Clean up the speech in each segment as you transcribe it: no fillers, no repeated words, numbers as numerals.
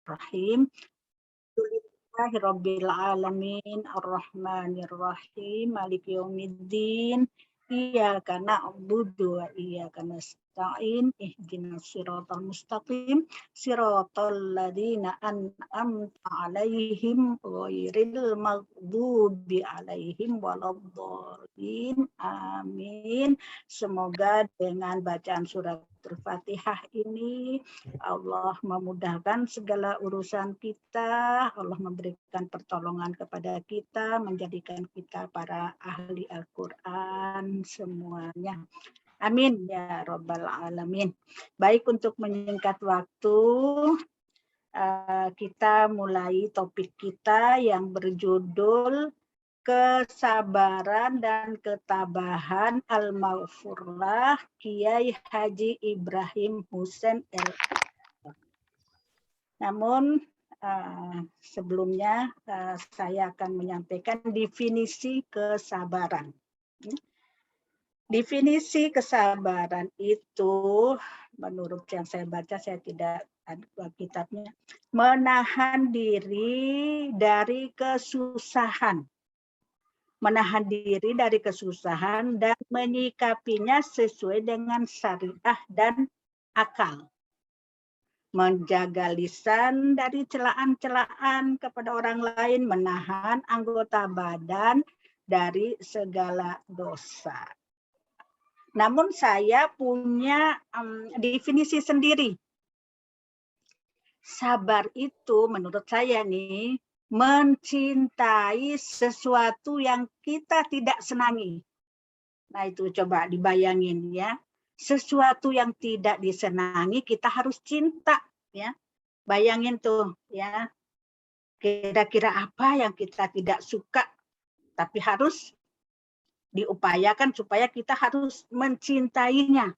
Bismillahirrahmanirrahim. Alhamdulillahirabbil alamin arrahmanir rahim maliki yaumiddin iyyaka na'budu wa iyyaka nasta'in ihdinas siratal mustaqim siratal ladzina an'amta 'alaihim ghairil maghdubi 'alaihim waladdallin amin. Semoga dengan bacaan surat Al-Fatihah ini Allah memudahkan segala urusan kita, Allah memberikan pertolongan kepada kita, menjadikan kita para ahli Al-Quran semuanya. Amin ya Rabbal Alamin. Baik, untuk menyingkat waktu, kita mulai topik kita yang berjudul Kesabaran dan Ketabahan Al-Maghfurlah Kiai Haji Ibrahim Husain LH. Namun sebelumnya saya akan menyampaikan definisi kesabaran. Definisi kesabaran itu menurut yang saya baca, saya tidak ada kitabnya, menahan diri dari kesusahan. Menahan diri dari kesusahan dan menyikapinya sesuai dengan syariah dan akal. Menjaga lisan dari celaan-celaan kepada orang lain, menahan anggota badan dari segala dosa. Namun saya punya definisi sendiri. Sabar itu menurut saya nih, mencintai sesuatu yang kita tidak senangi. Nah itu coba dibayangin ya. Sesuatu yang tidak disenangi kita harus cinta ya. Bayangin tuh ya. Kira-kira apa yang kita tidak suka tapi harus diupayakan supaya kita harus mencintainya.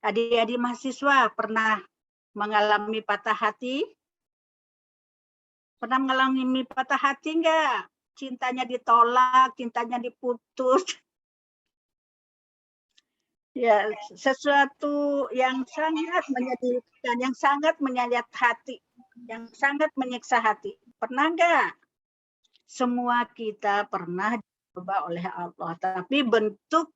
Adik-adik mahasiswa pernah mengalami patah hati? Pernah mengalami patah hati enggak? Cintanya ditolak, cintanya diputus. Ya, sesuatu yang sangat menyedihkan, yang sangat menyayat hati, yang sangat menyiksa hati. Pernah enggak? Semua kita pernah dicoba oleh Allah, tapi bentuk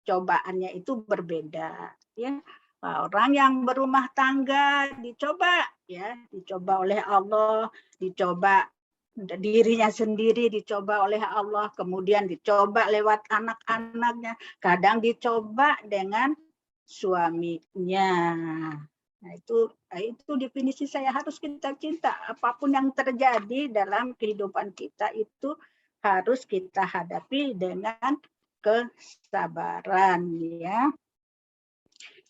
cobaannya itu berbeda. Ya, orang yang berumah tangga dicoba, ya, dicoba oleh Allah, dicoba dirinya sendiri, dicoba oleh Allah, kemudian dicoba lewat anak-anaknya, kadang dicoba dengan suaminya. Nah, itu definisi saya, harus kita cinta. Apapun yang terjadi dalam kehidupan kita itu harus kita hadapi dengan kesabaran ya.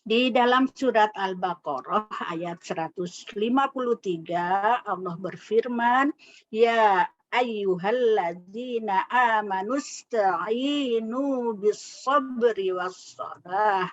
Di dalam surat Al-Baqarah ayat 153 Allah berfirman, ya ayyuhalladzina amanusta'inu bis-sabri was-salah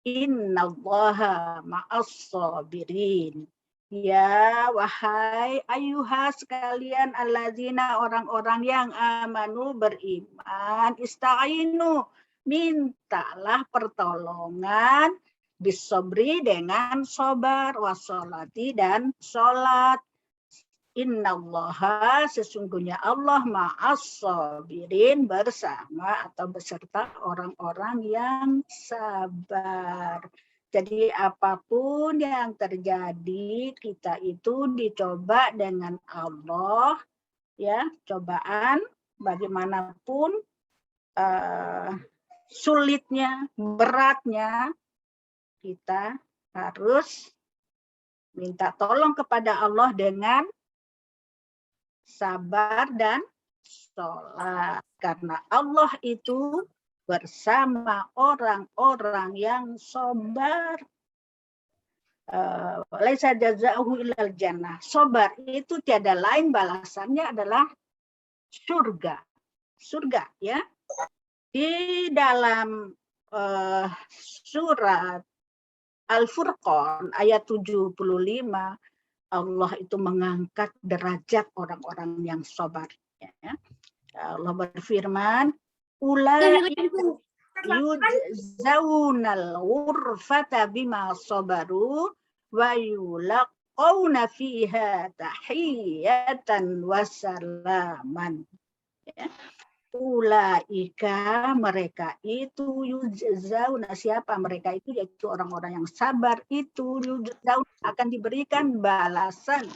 innallaha ma'as-sabirin. Ya wahai ayuha sekalian alladzina orang-orang yang amanu beriman, ista'inu mintalah pertolongan bisobri dengan sabar, wasolati dan sholat. Innallaha sesungguhnya Allah ma'as-sabirin bersama atau beserta orang-orang yang sabar. Jadi apapun yang terjadi, kita itu dicoba dengan Allah, ya, cobaan bagaimanapun sulitnya, beratnya, kita harus minta tolong kepada Allah dengan sabar dan sholat. Karena Allah itu bersama orang-orang yang sabar. Laisa jazaa'uhu illal jannah. Sabar itu tiada lain balasannya adalah surga. Surga ya. Di dalam surat Al-Furqan ayat 75 Allah itu mengangkat derajat orang-orang yang sabar. Ya. Allah berfirman, ulaika yujzaunal ghurfata bima sabaru wa yulaqawna yulqawna fiha tahiyatan wassalaman. Ya. Ulaika, mereka itu yujzauna, siapa mereka itu, yaitu orang-orang yang sabar itu, yujzauna, akan diberikan balasan,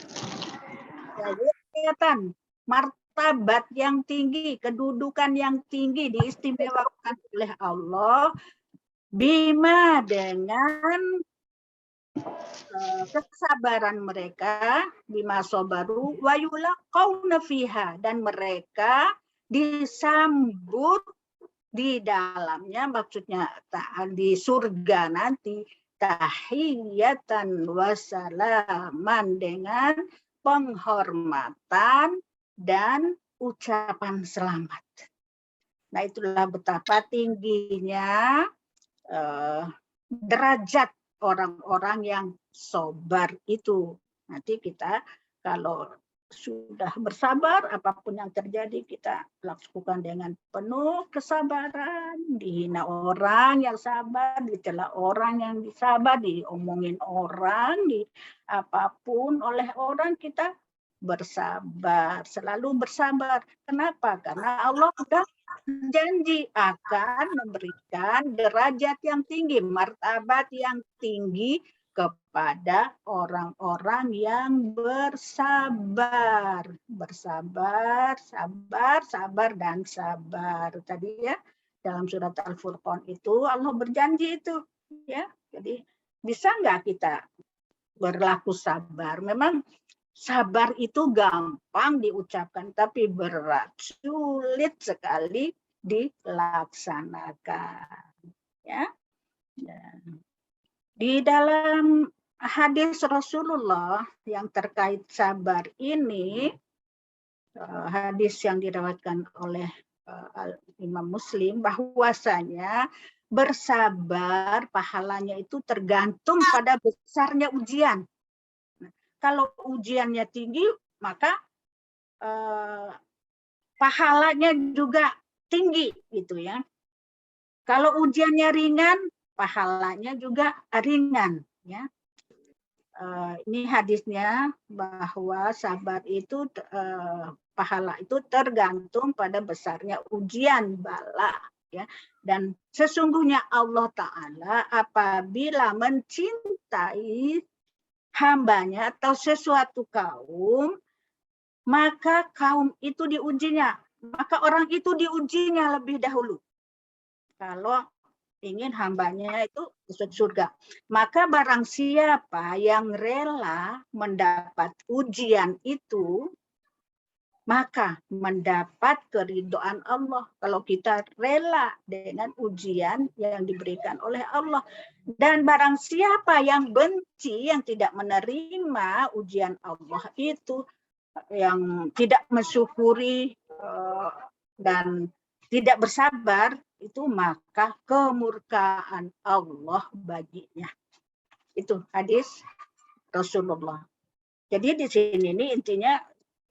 kelihatan martabat yang tinggi, kedudukan yang tinggi, diistimewakan oleh Allah, bima, dengan kesabaran mereka, bima sobaru wa yulaqawna fiha, dan mereka disambut di dalamnya, maksudnya di surga nanti, tahiyatan wassalaman, dengan penghormatan dan ucapan selamat. Nah, itulah betapa tingginya derajat orang-orang yang sabar itu. Nanti kita kalau sudah bersabar, apapun yang terjadi kita lakukan dengan penuh kesabaran. Dihina orang yang sabar, dicela orang yang sabar, diomongin orang, di apapun oleh orang, kita bersabar, selalu bersabar. Kenapa? Karena Allah sudah janji akan memberikan derajat yang tinggi, martabat yang tinggi kepada orang-orang yang bersabar. Bersabar, sabar, sabar, dan sabar. Tadi ya, dalam surat Al-Furqan itu Allah berjanji itu. Ya, jadi bisa nggak kita berlaku sabar? Memang sabar itu gampang diucapkan, tapi berat, sulit sekali dilaksanakan. Ya. Di dalam hadis Rasulullah yang terkait sabar ini, hadis yang diriwayatkan oleh Imam Muslim, bahwasanya bersabar pahalanya itu tergantung pada besarnya ujian. Kalau ujiannya tinggi, maka pahalanya juga tinggi, gitu ya. Kalau ujiannya ringan, pahalanya juga ringan. Ya. Ini hadisnya bahwa sabar itu, pahala itu tergantung pada besarnya ujian bala. Ya. Dan sesungguhnya Allah Ta'ala apabila mencintai hambanya atau sesuatu kaum, maka kaum itu diujinya. Maka orang itu diujinya lebih dahulu. Kalau ingin hambanya itu masuk surga. Maka barang siapa yang rela mendapat ujian itu, maka mendapat keridhaan Allah. Kalau kita rela dengan ujian yang diberikan oleh Allah. Dan barang siapa yang benci, yang tidak menerima ujian Allah itu, yang tidak mensyukuri dan tidak bersabar, itu maka kemurkaan Allah baginya. Itu hadis Rasulullah. Jadi di sini ini intinya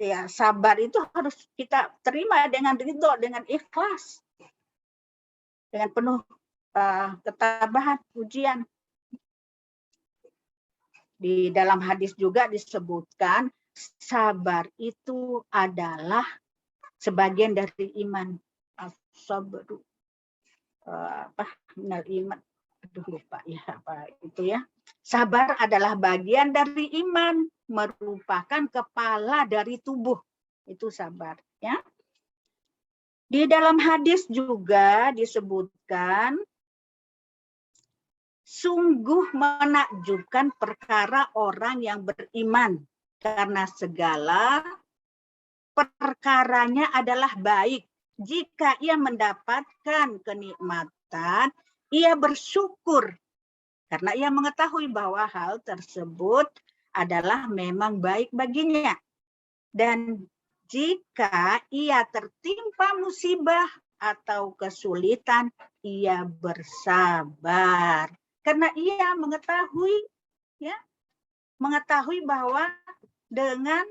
ya, sabar itu harus kita terima dengan ridho, dengan ikhlas, dengan penuh ketabahan ujian. Di dalam hadis juga disebutkan sabar itu adalah sebagian dari iman. As-sabru iman, lupa ya apa itu ya. Sabar adalah bagian dari iman, merupakan kepala dari tubuh. Itu sabar ya. Di dalam hadis juga disebutkan, sungguh menakjubkan perkara orang yang beriman, karena segala perkaranya adalah baik. Jika ia mendapatkan kenikmatan, ia bersyukur karena ia mengetahui bahwa hal tersebut adalah memang baik baginya. Dan jika ia tertimpa musibah atau kesulitan, ia bersabar karena ia mengetahui bahwa dengan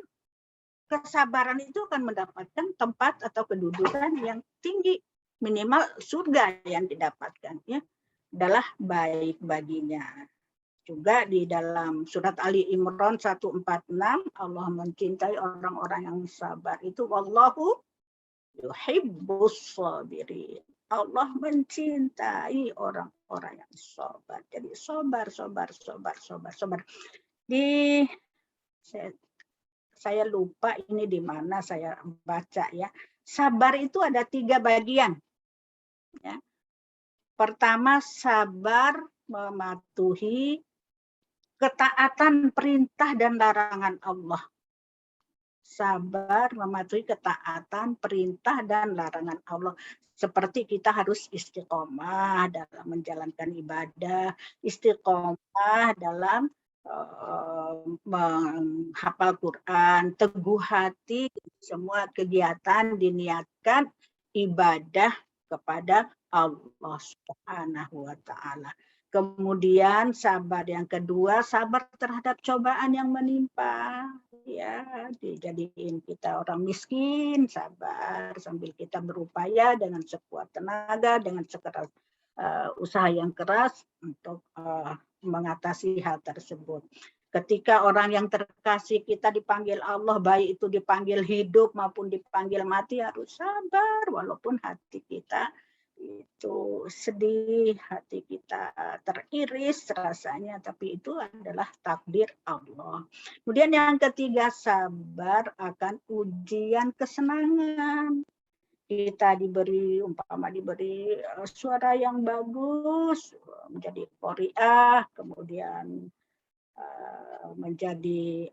kesabaran itu akan mendapatkan tempat atau kedudukan yang tinggi, minimal surga yang didapatkan, ya, adalah baik baginya. Juga di dalam surat Ali Imran 146, Allah mencintai orang-orang yang sabar. Itu wallahu yuhibbus sabirin. Allah mencintai orang-orang yang sabar. Jadi sabar. Saya lupa ini di mana saya baca ya. Sabar itu ada 3 bagian. Ya. Pertama, sabar mematuhi ketaatan perintah dan larangan Allah. Sabar mematuhi ketaatan perintah dan larangan Allah. Seperti kita harus istiqomah dalam menjalankan ibadah, istiqomah dalam menghafal Quran, teguh hati, semua kegiatan diniatkan ibadah kepada Allah Subhanahu wa Ta'ala. Kemudian sabar yang kedua, sabar terhadap cobaan yang menimpa. Ya, dijadiin kita orang miskin, sabar sambil kita berupaya dengan sekuat tenaga, dengan sekeras usaha yang keras untuk mengatasi hal tersebut. Ketika orang yang terkasih kita dipanggil Allah, baik itu dipanggil hidup maupun dipanggil mati, harus sabar walaupun hati kita itu sedih, hati kita teriris rasanya, tapi itu adalah takdir Allah. Kemudian yang ketiga, sabar akan ujian kesenangan. Kita diberi suara yang bagus, menjadi qari'ah, kemudian menjadi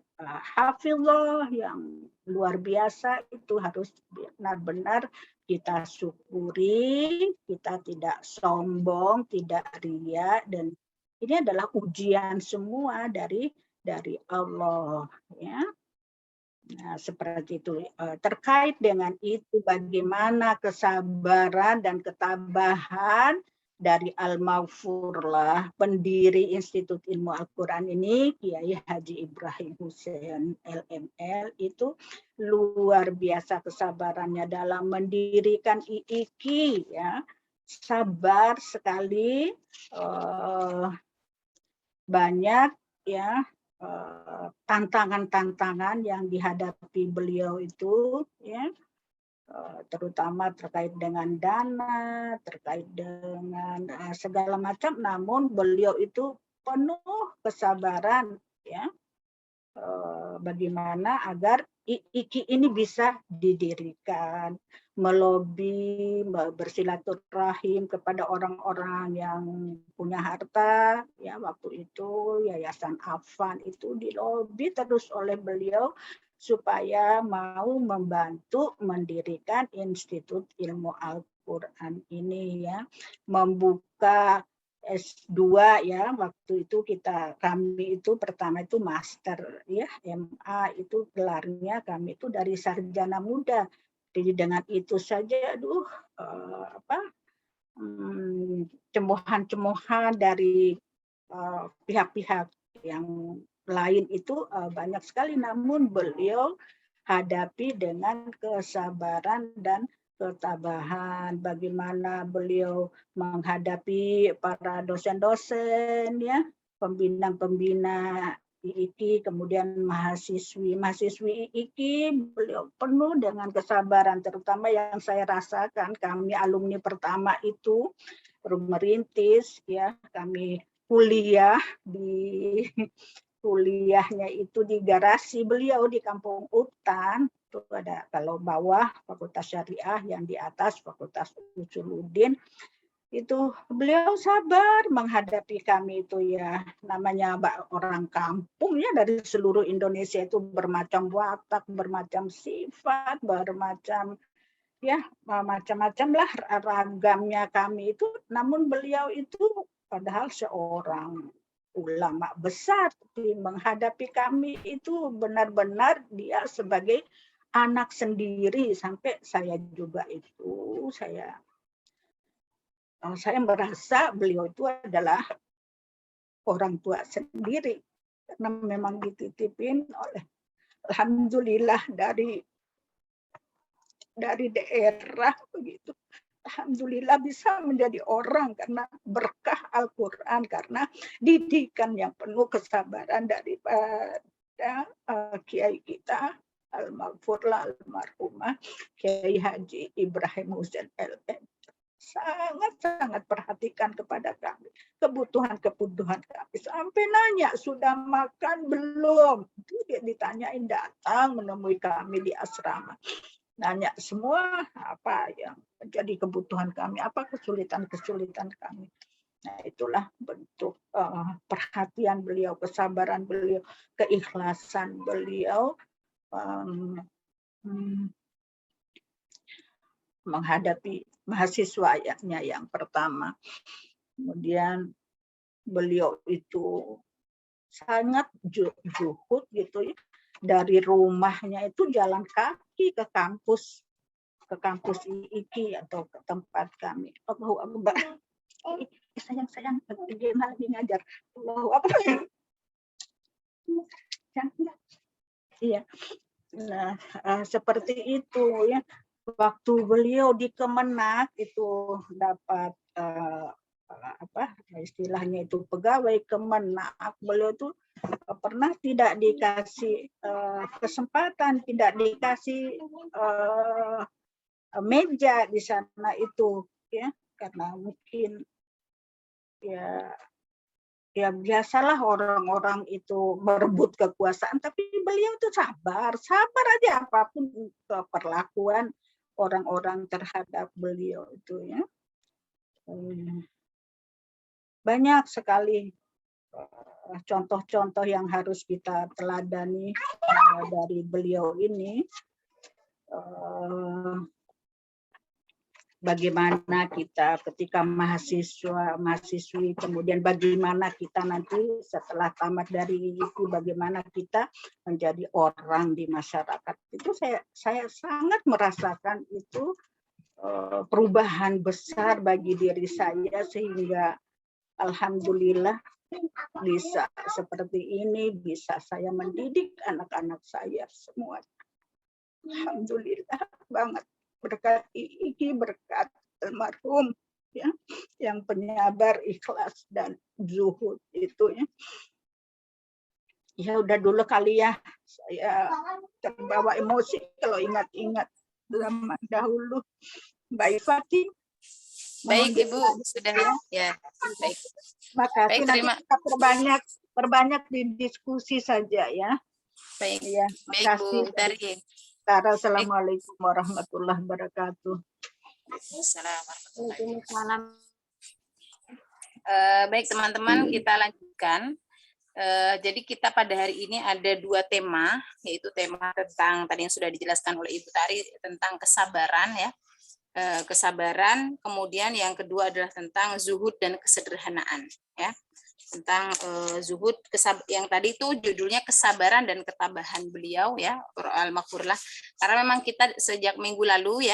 hafizah yang luar biasa, itu harus benar-benar kita syukuri, kita tidak sombong, tidak riya, dan ini adalah ujian semua dari Allah, ya. Nah, seperti itu. Terkait dengan itu, bagaimana kesabaran dan ketabahan dari Al-Maghfurlah, pendiri Institut Ilmu Al-Quran ini, Kiai Haji Ibrahim Hussein LML, itu luar biasa kesabarannya dalam mendirikan IIKI, ya. Sabar sekali, banyak ya tantangan-tantangan yang dihadapi beliau itu, ya, terutama terkait dengan dana, terkait dengan segala macam. Namun beliau itu penuh kesabaran, ya, bagaimana agar IIKI ini bisa didirikan, melobi, bersilaturahim kepada orang-orang yang punya harta. Ya, waktu itu Yayasan Afan itu dilobi terus oleh beliau supaya mau membantu mendirikan Institut Ilmu Al-Quran ini, ya, membuka S2, ya, waktu itu kami itu pertama itu master, ya, MA itu gelarnya, kami itu dari sarjana muda. Jadi dengan itu saja, cemohan-cemohan dari pihak-pihak yang lain itu banyak sekali, namun beliau hadapi dengan kesabaran dan ketabahan. Bagaimana beliau menghadapi para dosen-dosen, ya, pembina-pembina IIKI, kemudian mahasiswi IIKI, beliau penuh dengan kesabaran, terutama yang saya rasakan, kami alumni pertama itu merintis, ya, kami kuliahnya itu di garasi beliau di Kampung Utan. Itu ada, kalau bawah Fakultas Syariah, yang di atas Fakultas Usuluddin. Itu beliau sabar menghadapi kami itu, ya, namanya orang kampung, ya, dari seluruh Indonesia itu bermacam watak, bermacam sifat, bermacam, ya, macam-macam lah ragamnya kami itu. Namun beliau itu padahal seorang ulama besar, tapi menghadapi kami itu benar-benar dia sebagai anak sendiri. Sampai saya juga itu, saya merasa beliau itu adalah orang tua sendiri, karena memang dititipin oleh, alhamdulillah, dari daerah begitu. alhamdulillah bisa menjadi orang karena berkah Al-Quran, karena didikan yang penuh kesabaran daripada kiai kita almarhumah almarhumah Kiai Haji Ibrahim Husain LM. Sangat-sangat perhatikan kepada kami, kebutuhan kami, sampai nanya sudah makan belum, itu dia ditanyain, datang menemui kami di asrama, nanya semua apa yang menjadi kebutuhan kami, apa kesulitan kami. Nah, itulah bentuk perhatian beliau, kesabaran beliau, keikhlasan beliau menghadapi mahasiswanya yang pertama. Kemudian beliau itu sangat zuhud gitu ya. Dari rumahnya itu jalan kaki ke kampus IIKI atau ke tempat kami. Allahu Akbar. Sayang dia lagi ngajar. Allahu Akbar. Iya. Nah, seperti itu ya. Waktu beliau di Kemenak itu dapat istilahnya itu pegawai Kemenak, beliau tuh pernah tidak dikasih kesempatan, tidak dikasih meja di sana itu ya, karena mungkin ya biasalah orang-orang itu berebut kekuasaan, tapi beliau itu sabar aja apapun perlakuan orang-orang terhadap beliau itu ya. Banyak sekali contoh-contoh yang harus kita teladani dari beliau ini. Bagaimana kita ketika mahasiswi, kemudian bagaimana kita nanti setelah tamat dari itu, bagaimana kita menjadi orang di masyarakat. Itu saya sangat merasakan itu perubahan besar bagi diri saya, sehingga alhamdulillah bisa seperti ini, bisa saya mendidik anak-anak saya semua. Alhamdulillah banget. Berkat IIKI, berkat almarhum ya, yang penyabar, ikhlas dan zuhud itu ya. Ya udah dulu kali ya, saya terbawa emosi kalau ingat-ingat zaman dahulu. Baik Fatih. Baik Ibu, sudah ya. Baik. Makasih, nanti kita perbanyak di diskusi saja ya. Baik. Ya, baik Bu Utari. Assalamualaikum warahmatullahi wabarakatuh. Waalaikumsalam. Baik teman-teman, kita lanjutkan. Jadi kita pada hari ini ada 2 tema, yaitu tema tentang tadi yang sudah dijelaskan oleh Ibu Tari tentang kesabaran ya, kesabaran. Kemudian yang kedua adalah tentang zuhud dan kesederhanaan ya, tentang zuhud yang tadi itu judulnya kesabaran dan ketabahan beliau ya, al-maghfurlah. Karena memang kita sejak minggu lalu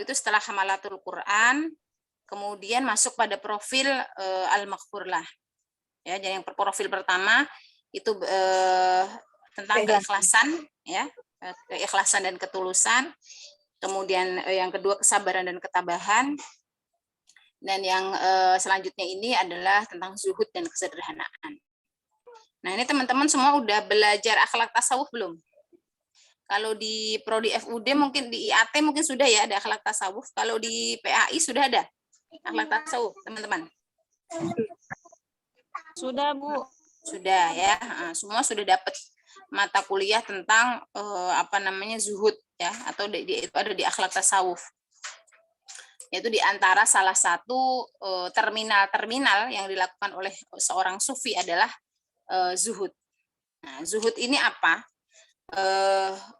itu setelah hamalatul Quran, kemudian masuk pada profil al-maghfurlah ya. Jadi yang profil pertama itu tentang keikhlasan ya, keikhlasan dan ketulusan. Kemudian yang kedua kesabaran dan ketabahan. Dan yang selanjutnya ini adalah tentang zuhud dan kesederhanaan. Nah, ini teman-teman semua udah belajar akhlak tasawuf belum? Kalau di prodi FUD mungkin, di IAT mungkin sudah ya ada akhlak tasawuf. Kalau di PAI sudah ada akhlak tasawuf, teman-teman? Sudah, Bu. Sudah ya. Semua sudah dapat mata kuliah tentang zuhud ya, atau itu ada di akhlak tasawuf. Yaitu di antara salah satu terminal yang dilakukan oleh seorang sufi adalah zuhud. Nah, zuhud ini apa?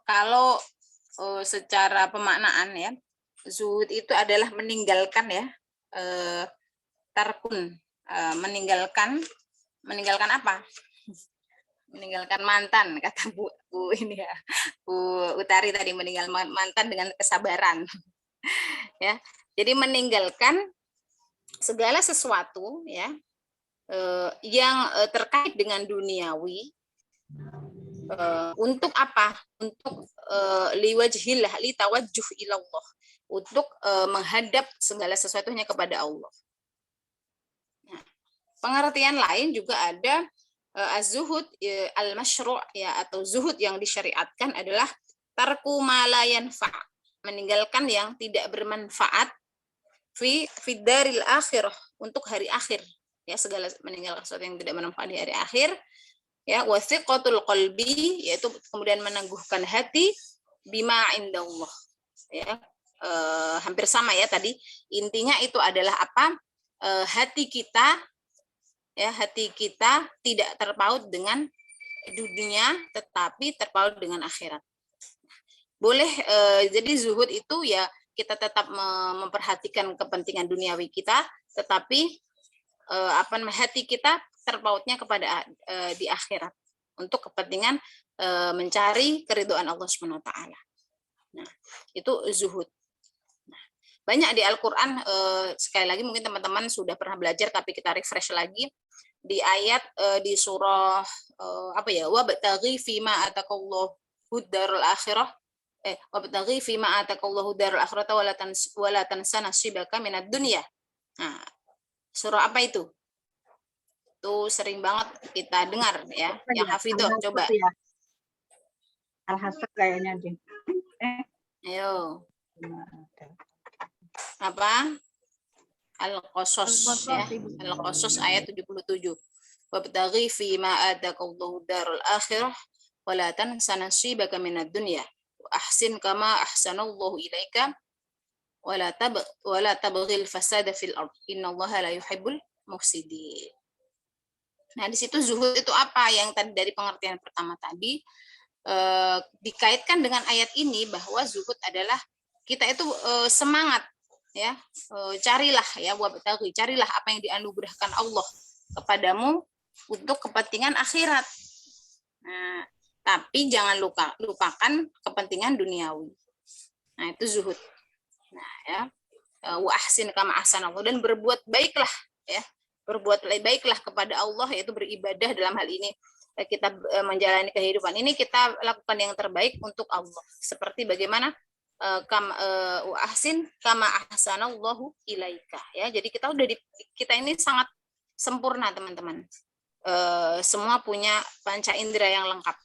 Kalau secara pemaknaan ya, zuhud itu adalah meninggalkan ya, tarkun, meninggalkan apa? Meninggalkan mantan, kata Bu ini ya, Bu Utari tadi, meninggal mantan dengan kesabaran. Ya. Jadi meninggalkan segala sesuatu ya yang terkait dengan duniawi, untuk apa? Untuk liwajhillah, li tawajjuh ilallah, untuk menghadap segala sesuatunya kepada Allah. Nah, pengertian lain juga ada az-zuhud al-masyru' ya, atau zuhud yang disyariatkan adalah tarku ma la yanfa', meninggalkan yang tidak bermanfaat fi daril akhirah, untuk hari akhir, ya, segala meninggalkan sesuatu yang tidak bermanfaat di hari akhir, ya, wasiqatul qalbi, yaitu kemudian meneguhkan hati, bima indallah, ya, hampir sama ya tadi, intinya itu adalah apa, hati kita, ya, hati kita tidak terpaut dengan dunia tetapi terpaut dengan akhirat. Boleh jadi zuhud itu ya kita tetap memperhatikan kepentingan duniawi kita, tetapi hati kita terpautnya kepada di akhirat untuk kepentingan mencari keridhaan Allah Subhanahu wa taala. Nah, itu zuhud. Nah, banyak di Al-Qur'an, sekali lagi mungkin teman-teman sudah pernah belajar tapi kita refresh lagi di ayat di surah wabtaghi fima ataqallahu darul akhirah wabtaghi fima ataqallahu darul akhirata wala tansa nasibaka minad dunya. Nah, surah apa itu? Itu sering banget kita dengar ya. Yang hafidhah coba. Ya. Al-Hasr kayaknya deh. Ayo. Apa? Al-Qasas ya. Al-Qasas ayat 77. Wabtaghi fima ataqallahu darul akhirah wala tansa nasibaka minad dunya. Ahsin kama ahsanallahu ilaika wala tabghil fasada fil ard innallaha la yuhibbul mufsidin. Nah, di situ zuhud itu apa? Yang tadi dari pengertian pertama tadi dikaitkan dengan ayat ini bahwa zuhud adalah kita itu semangat ya, carilah ya, wabtaghi, carilah apa yang dianugerahkan Allah kepadamu untuk kepentingan akhirat. Nah, tapi jangan lupakan kepentingan duniawi. Nah, itu zuhud. Nah, ya, wa ahsin kama ahsanallahu, dan berbuat baiklah ya. Berbuat baiklah kepada Allah, yaitu beribadah dalam hal ini kita menjalani kehidupan ini, kita lakukan yang terbaik untuk Allah. Seperti bagaimana wa ahsin kama ahsanallahu ilaika ya. Jadi kita ini sangat sempurna, teman-teman. Semua punya panca indera yang lengkap.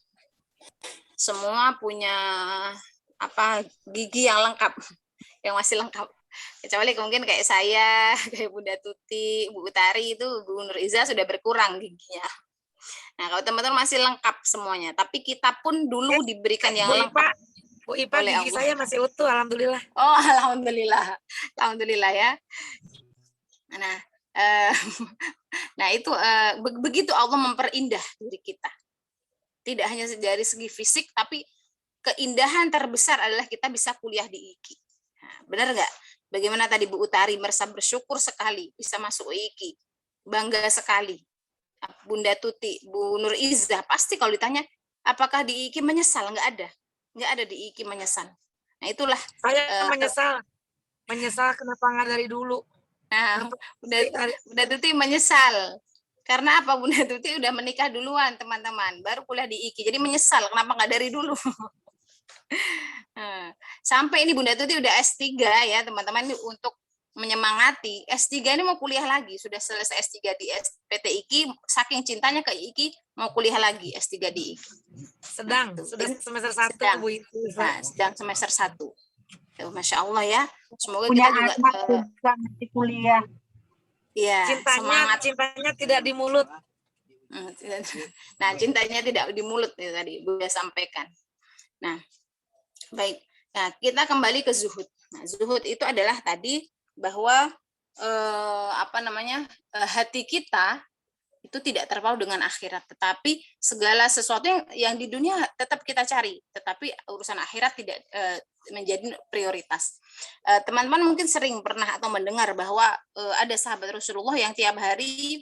Semua punya gigi yang lengkap, yang masih lengkap. Kecuali mungkin kayak saya, kayak Bunda Tuti, Bu Utari, itu Bu Nur Iza sudah berkurang giginya. Nah, kalau teman-teman masih lengkap semuanya, tapi kita pun dulu diberikan yang lengkap. Bu Ipa, gigi Allah. Saya masih utuh, alhamdulillah. Oh, alhamdulillah. Alhamdulillah ya. Nah, nah itu begitu Allah memperindah diri kita. Tidak hanya dari segi fisik, tapi keindahan terbesar adalah kita bisa kuliah di IKI. Nah, benar nggak? Bagaimana tadi Bu Utari merasa bersyukur sekali bisa masuk IKI, bangga sekali. Bunda Tuti, Bu Nur Izzah, pasti kalau ditanya apakah di IKI menyesal, nggak ada di IKI menyesal. Nah, itulah saya menyesal kenapa nggak dari dulu. Nah, Bunda Tuti menyesal karena apa? Bunda Tuti udah menikah duluan, teman-teman, baru kuliah di IKI, jadi menyesal kenapa nggak dari dulu. Sampai ini Bunda Tuti udah S3 ya, teman-teman, ini untuk menyemangati S3 ini mau kuliah lagi, sudah selesai S3 di PT IKI, saking cintanya ke IKI mau kuliah lagi S3 di IKI. Sudah semester 1 Bu itu. Nah, sedang semester 1. Masya Allah ya, semoga punya kita juga kuliah. Iya, cintanya tidak di mulut. Nah, cintanya tidak di mulut ya, tadi Bunda sampaikan. Nah, baik. Nah, kita kembali ke zuhud. Nah, zuhud itu adalah tadi bahwa hati kita itu tidak terpaut dengan akhirat, tetapi segala sesuatu yang di dunia tetap kita cari, tetapi urusan akhirat tidak menjadi prioritas. Teman-teman mungkin sering pernah atau mendengar bahwa ada sahabat Rasulullah yang tiap hari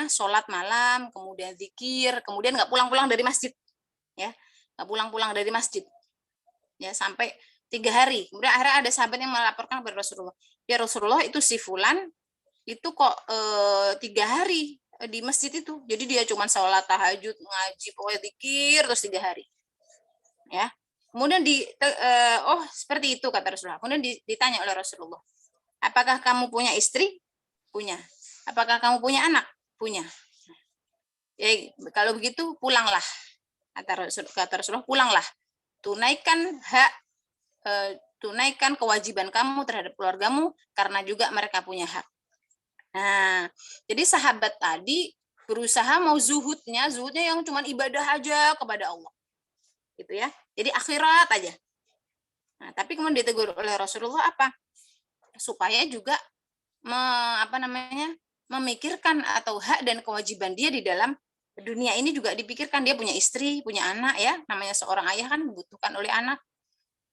sholat malam, kemudian zikir, kemudian nggak pulang-pulang dari masjid, ya, nggak pulang-pulang dari masjid, ya, sampai 3 hari. Kemudian akhirnya ada sahabat yang melaporkan kepada Rasulullah, ya Rasulullah, itu si fulan itu kok 3 hari di masjid itu, jadi dia cuma sholat tahajud, ngaji, pokoknya zikir terus 3 hari, ya. Kemudian oh seperti itu kata Rasulullah. Kemudian ditanya oleh Rasulullah, apakah kamu punya istri? Punya. Apakah kamu punya anak? Punya. Ya, kalau begitu pulanglah. Kata Rasulullah, pulanglah. Tunaikan kewajiban kamu terhadap keluargamu karena juga mereka punya hak. Nah, jadi sahabat tadi berusaha mau zuhudnya yang cuma ibadah aja kepada Allah. Gitu ya. Jadi akhirat aja. Nah, tapi kemudian ditegur oleh Rasulullah apa? Supaya juga memikirkan atau hak dan kewajiban dia di dalam dunia ini juga dipikirkan. Dia punya istri, punya anak ya. Namanya seorang ayah kan dibutuhkan oleh anak.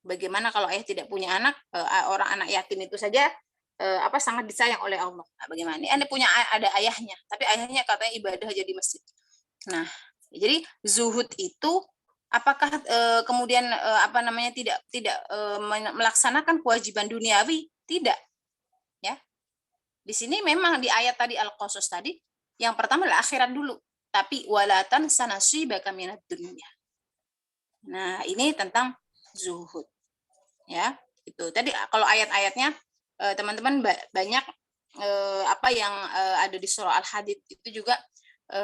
Bagaimana kalau ayah tidak punya anak, orang anak yatim itu saja sangat disayang oleh Allah. Nah, bagaimana? Ini punya ada ayahnya, tapi ayahnya katanya ibadah aja di masjid. Nah, jadi zuhud itu apakah kemudian tidak melaksanakan kewajiban duniawi? Tidak. Ya. Di sini memang di ayat tadi Al-Qasas tadi yang pertama adalah akhirat dulu, tapi walatan sanasibaka minad dunya. Nah, ini tentang zuhud. Ya, itu. Tadi kalau ayat-ayatnya teman-teman banyak apa yang ada di surah Al-Hadid itu juga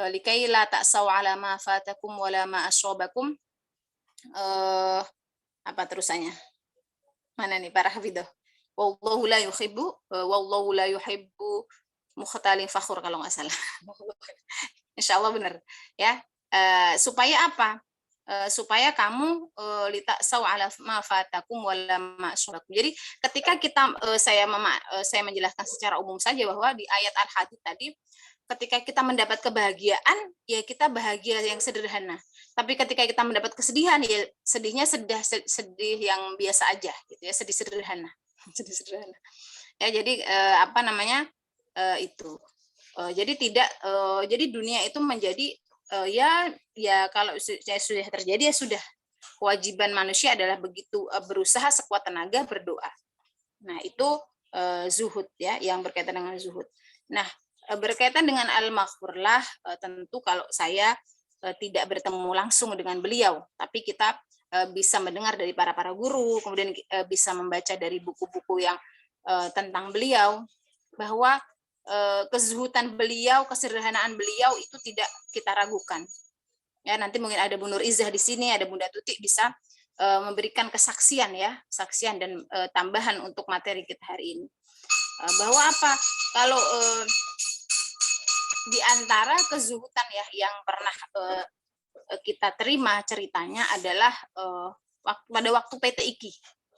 likai la ta'saw ala ma fatakum wala ma aswabakum, apa terusannya? Mana nih para hafidhah? Wallahu la yuhibbu mukhtalin fakhur kalau nggak salah. Insyaallah benar ya. Supaya apa? Supaya kamu litaksaw ala ma fatakum wala ma aswabakum. Jadi ketika saya menjelaskan secara umum saja bahwa di ayat Al-Hadid tadi ketika kita mendapat kebahagiaan ya kita bahagia yang sederhana. Tapi ketika kita mendapat kesedihan ya sedihnya sedih yang biasa aja gitu ya, sedih sederhana. Sedih sederhana. Ya jadi itu. Jadi jadi dunia itu menjadi ya kalau sudah terjadi ya sudah, kewajiban manusia adalah begitu berusaha sekuat tenaga berdoa. Nah itu zuhud ya, yang berkaitan dengan zuhud. Nah berkaitan dengan al-maghfurlah, tentu kalau saya tidak bertemu langsung dengan beliau, tapi kita bisa mendengar dari para guru, kemudian bisa membaca dari buku-buku yang tentang beliau, bahwa kezuhudan beliau, kesederhanaan beliau itu tidak kita ragukan. Ya, nanti mungkin ada Bu Nur Izzah di sini, ada Bunda Tuti bisa memberikan kesaksian ya, saksian dan tambahan untuk materi kita hari ini. Bahwa apa? Kalau di antara kezuhudan ya yang pernah kita terima ceritanya adalah pada waktu PT IKI.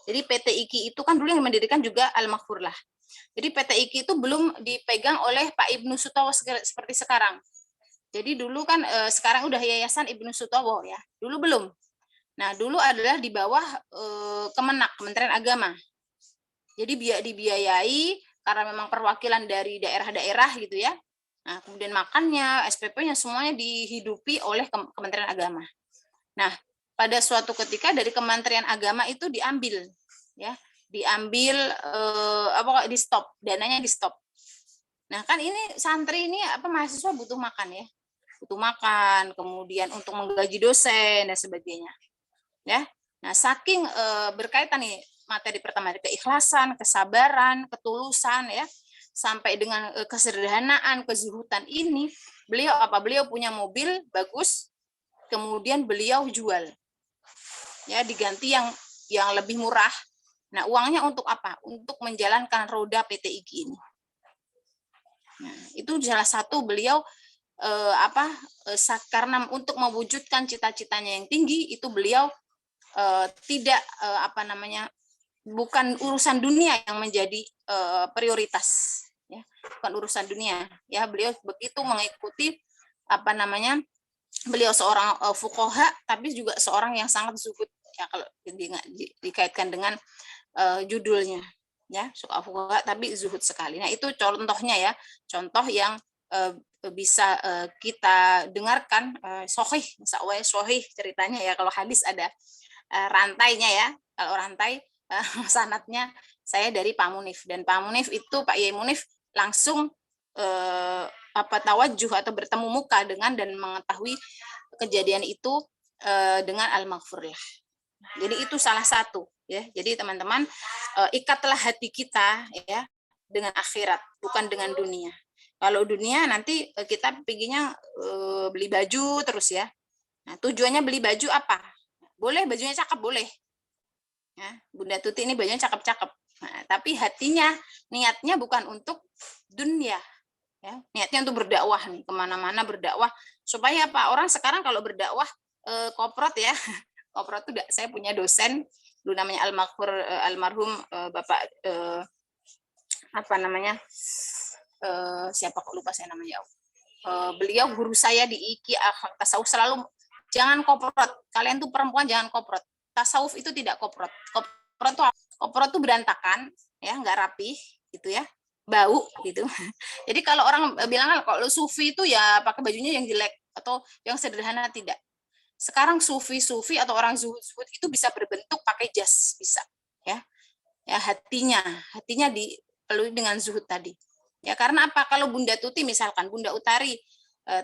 Jadi PT IKI itu kan dulu yang mendirikan juga Al-Maghfurlah. Jadi PT IKI itu belum dipegang oleh Pak Ibnu Sutowo seperti sekarang. Jadi dulu kan sekarang udah Yayasan Ibnu Sutowo ya. Dulu belum. Nah, dulu adalah di bawah Kemenak, Kementerian Agama. Jadi dibiayai karena memang perwakilan dari daerah-daerah gitu ya. Nah, kemudian makannya, SPP-nya semuanya dihidupi oleh Kementerian Agama. Nah, pada suatu ketika dari Kementerian Agama itu diambil ya. Di stop, dananya di stop. Nah kan ini santri ini mahasiswa butuh makan ya, butuh makan, kemudian untuk menggaji dosen dan sebagainya, ya. Nah saking berkaitan nih materi pertama keikhlasan, kesabaran, ketulusan ya, sampai dengan kesederhanaan, kezuhudan ini, beliau punya mobil bagus, kemudian beliau jual, ya diganti yang lebih murah. Nah, uangnya untuk apa? Untuk menjalankan roda PT IKI ini. Nah, itu salah satu beliau karena untuk mewujudkan cita-citanya yang tinggi itu beliau tidak bukan urusan dunia yang menjadi prioritas, ya, bukan urusan dunia. Ya, beliau begitu mengikuti beliau seorang fuqaha tapi juga seorang yang sangat zuhud ya kalau dikaitkan dengan judulnya ya, suka fuqaha tapi zuhud sekali. Nah itu contohnya ya, contoh yang bisa kita dengarkan sahih, sahih ceritanya ya. Kalau hadis ada rantainya ya, kalau rantai sanadnya saya dari Pak Munif, dan Pak Munif itu Pak Yai Munif langsung tawajuh atau bertemu muka dengan dan mengetahui kejadian itu dengan Al-Maghfurlah Jadi itu salah satu ya. Jadi teman-teman, ikatlah hati kita ya dengan akhirat, bukan dengan dunia. Kalau dunia nanti kita pinginnya beli baju terus ya. Nah, tujuannya beli baju apa? Boleh bajunya cakep, boleh. Ya, Bunda Tuti ini bajunya cakep-cakep. Nah, tapi hatinya, niatnya bukan untuk dunia. Ya, niatnya untuk berdakwah nih, kemana-mana berdakwah. Supaya apa? Orang sekarang kalau berdakwah koprot ya. Koprot itu saya punya dosen, dulu namanya almarhum Bapak apa namanya? Siapa kok lupa saya namanya. Beliau guru saya di IKI tasawuf selalu jangan koprot. Kalian tuh perempuan jangan koprot. Tasawuf itu tidak koprot. Koprot tuh berantakan, ya nggak rapi, gitu ya, bau gitu. Jadi kalau orang bilang kalau sufi itu ya pakai bajunya yang jelek atau yang sederhana, tidak. Sekarang sufi atau orang zuhud itu bisa berbentuk pakai jas, bisa, ya. Ya hatinya dipenuhi dengan zuhud tadi. Ya karena apa? Kalau Bunda Tuti misalkan, Bunda Utari,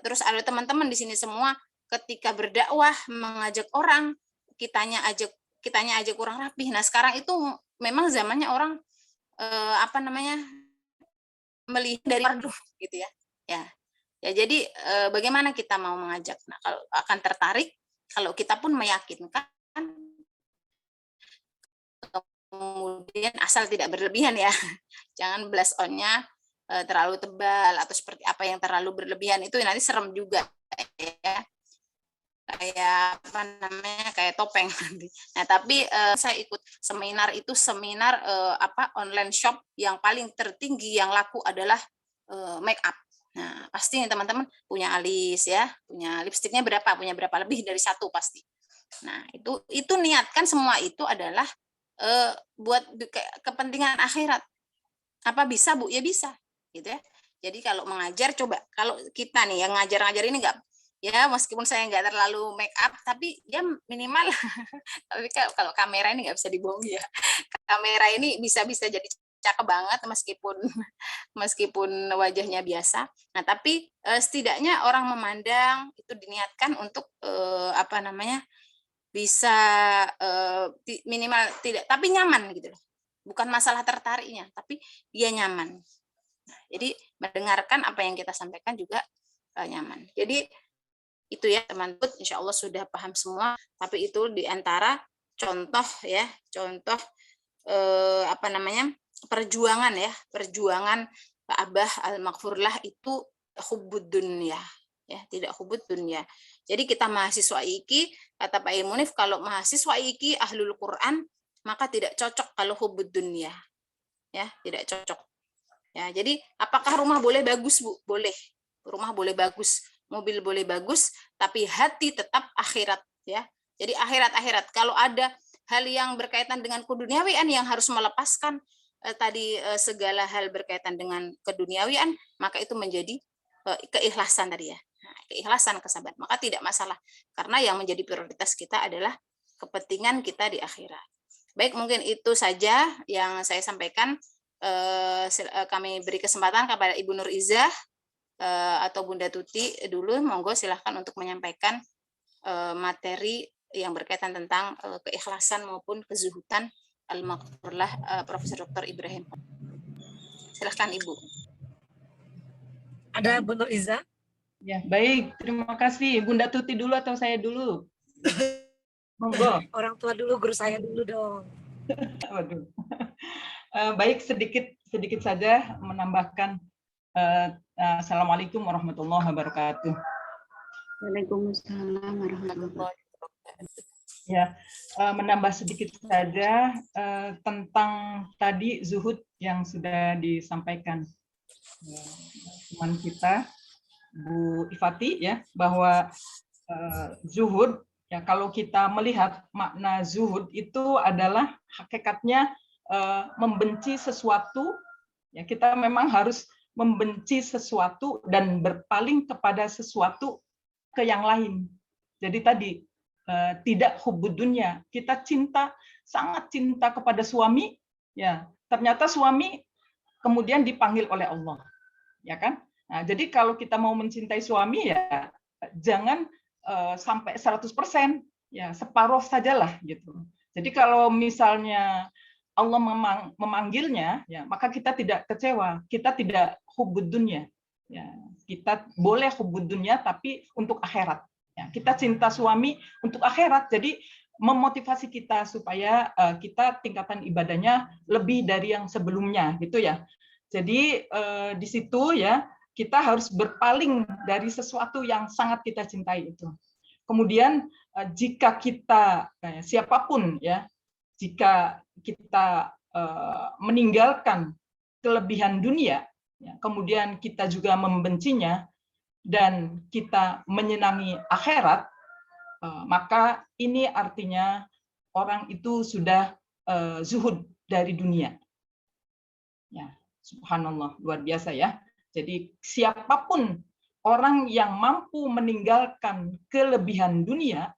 terus ada teman-teman di sini semua, ketika berdakwah mengajak orang, kitanya ajak orang rapih. Nah sekarang itu memang zamannya orang apa namanya melihat dari luar gitu ya. Ya jadi bagaimana kita mau mengajak? Nah kalau akan tertarik, kalau kita pun meyakinkan, kemudian asal tidak berlebihan ya, jangan blush on-nya terlalu tebal atau seperti apa yang terlalu berlebihan, itu nanti serem juga ya, kayak apa namanya, kayak topeng nanti. Nah tapi saya ikut seminar itu, seminar online shop yang paling tertinggi yang laku adalah make up. Nah pasti teman-teman punya alis ya, punya lipstiknya berapa, punya berapa, lebih dari satu pasti. Nah itu niatkan semua itu adalah buat kepentingan akhirat. Apa bisa Bu? Ya bisa, gitu ya. Jadi kalau mengajar, coba kalau kita nih yang ngajar ini enggak, ya meskipun saya enggak terlalu make up, tapi ya minimal tapi kalau kamera ini enggak bisa dibohongi ya. Kamera ini bisa jadi cakep banget meskipun wajahnya biasa. Nah, tapi setidaknya orang memandang itu diniatkan untuk apa namanya? Bisa minimal tidak, tapi nyaman gitu loh. Bukan masalah tertariknya, tapi dia nyaman. Nah, jadi mendengarkan apa yang kita sampaikan juga nyaman. Jadi itu ya teman-teman, insya Allah sudah paham semua. Tapi itu diantara contoh ya, contoh apa namanya perjuangan ya, perjuangan Pak Abah Al-Maghfurlah itu hubbud dunya, ya tidak hubud dunia. Jadi kita mahasiswa IKI, kata Pak Ilmunif, kalau mahasiswa IKI ahlul Quran, maka tidak cocok kalau hubud dunia, ya tidak cocok. Ya jadi apakah rumah boleh bagus Bu? Boleh, rumah boleh bagus, mobil boleh bagus, tapi hati tetap akhirat ya. Jadi akhirat. Kalau ada hal yang berkaitan dengan keduniawian yang harus melepaskan segala hal berkaitan dengan keduniawian, maka itu menjadi keikhlasan tadi ya. Keikhlasan, kesabaran, maka tidak masalah, karena yang menjadi prioritas kita adalah kepentingan kita di akhirat. Baik, mungkin itu saja yang saya sampaikan. Kami beri kesempatan kepada Ibu Nur Izzah atau Bunda Tuti dulu, monggo silahkan untuk menyampaikan materi yang berkaitan tentang keikhlasan maupun kezuhudan Al-Maghfurlah Profesor Dr. Ibrahim. Silahkan Ibu. Ada Bu Nur Izzah? Ya, baik. Terima kasih. Bunda Tuti dulu atau saya dulu? Monggo. Orang tua dulu, guru saya dulu dong. Waduh. Baik, sedikit saja menambahkan. Assalamualaikum warahmatullahi wabarakatuh. Waalaikumsalam warahmatullahi wabarakatuh. Ya, menambah sedikit saja tentang tadi zuhud yang sudah disampaikan teman kita Bu Ifati ya, bahwa zuhud ya, kalau kita melihat makna zuhud itu adalah hakikatnya membenci sesuatu ya, kita memang harus membenci sesuatu dan berpaling kepada sesuatu ke yang lain. Jadi tadi tidak hubud dunya, kita sangat cinta kepada suami ya, ternyata suami kemudian dipanggil oleh Allah ya kan. Nah, jadi kalau kita mau mencintai suami ya jangan sampai 100%, ya separuh sajalah gitu. Jadi kalau misalnya Allah memanggilnya, ya maka kita tidak kecewa, kita tidak hubbud dunya. Ya, kita boleh hubbud dunya tapi untuk akhirat. Ya, kita cinta suami untuk akhirat. Jadi memotivasi kita supaya kita tingkatan ibadahnya lebih dari yang sebelumnya, gitu ya. Jadi di situ ya kita harus berpaling dari sesuatu yang sangat kita cintai itu. Kemudian jika kita siapapun ya, jika kita meninggalkan kelebihan dunia, ya, kemudian kita juga membencinya dan kita menyenangi akhirat, maka ini artinya orang itu sudah zuhud dari dunia. Ya, subhanallah, luar biasa ya. Jadi siapapun orang yang mampu meninggalkan kelebihan dunia,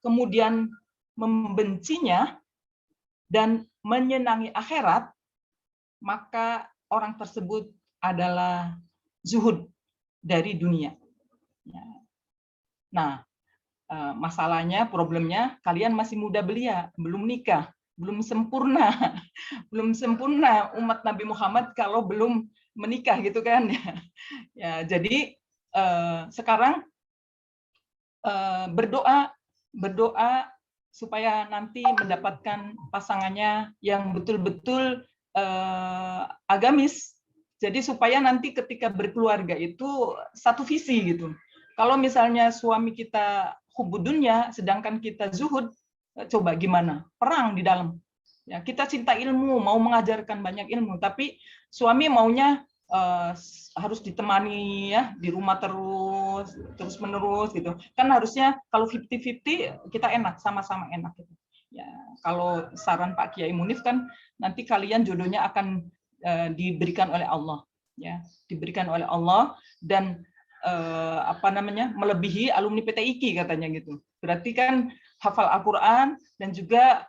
kemudian membencinya dan menyenangi akhirat, maka orang tersebut adalah zuhud dari dunia. Nah, masalahnya, problemnya, kalian masih muda belia, belum nikah, belum sempurna, belum sempurna umat Nabi Muhammad kalau belum menikah gitu kan. Ya, jadi sekarang berdoa supaya nanti mendapatkan pasangannya yang betul-betul agamis. Jadi supaya nanti ketika berkeluarga itu satu visi gitu. Kalau misalnya suami kita hubbud dunya, sedangkan kita zuhud, coba gimana? Perang di dalam. Ya, kita cinta ilmu, mau mengajarkan banyak ilmu, tapi suami maunya harus ditemani ya di rumah terus menerus gitu. Kan harusnya kalau 50-50 kita enak, sama-sama enak gitu. Ya, kalau saran Pak Kiai Munif kan nanti kalian jodohnya akan diberikan oleh Allah ya, diberikan oleh Allah dan melebihi alumni PT IKI katanya gitu. Berarti kan hafal Al-Qur'an dan juga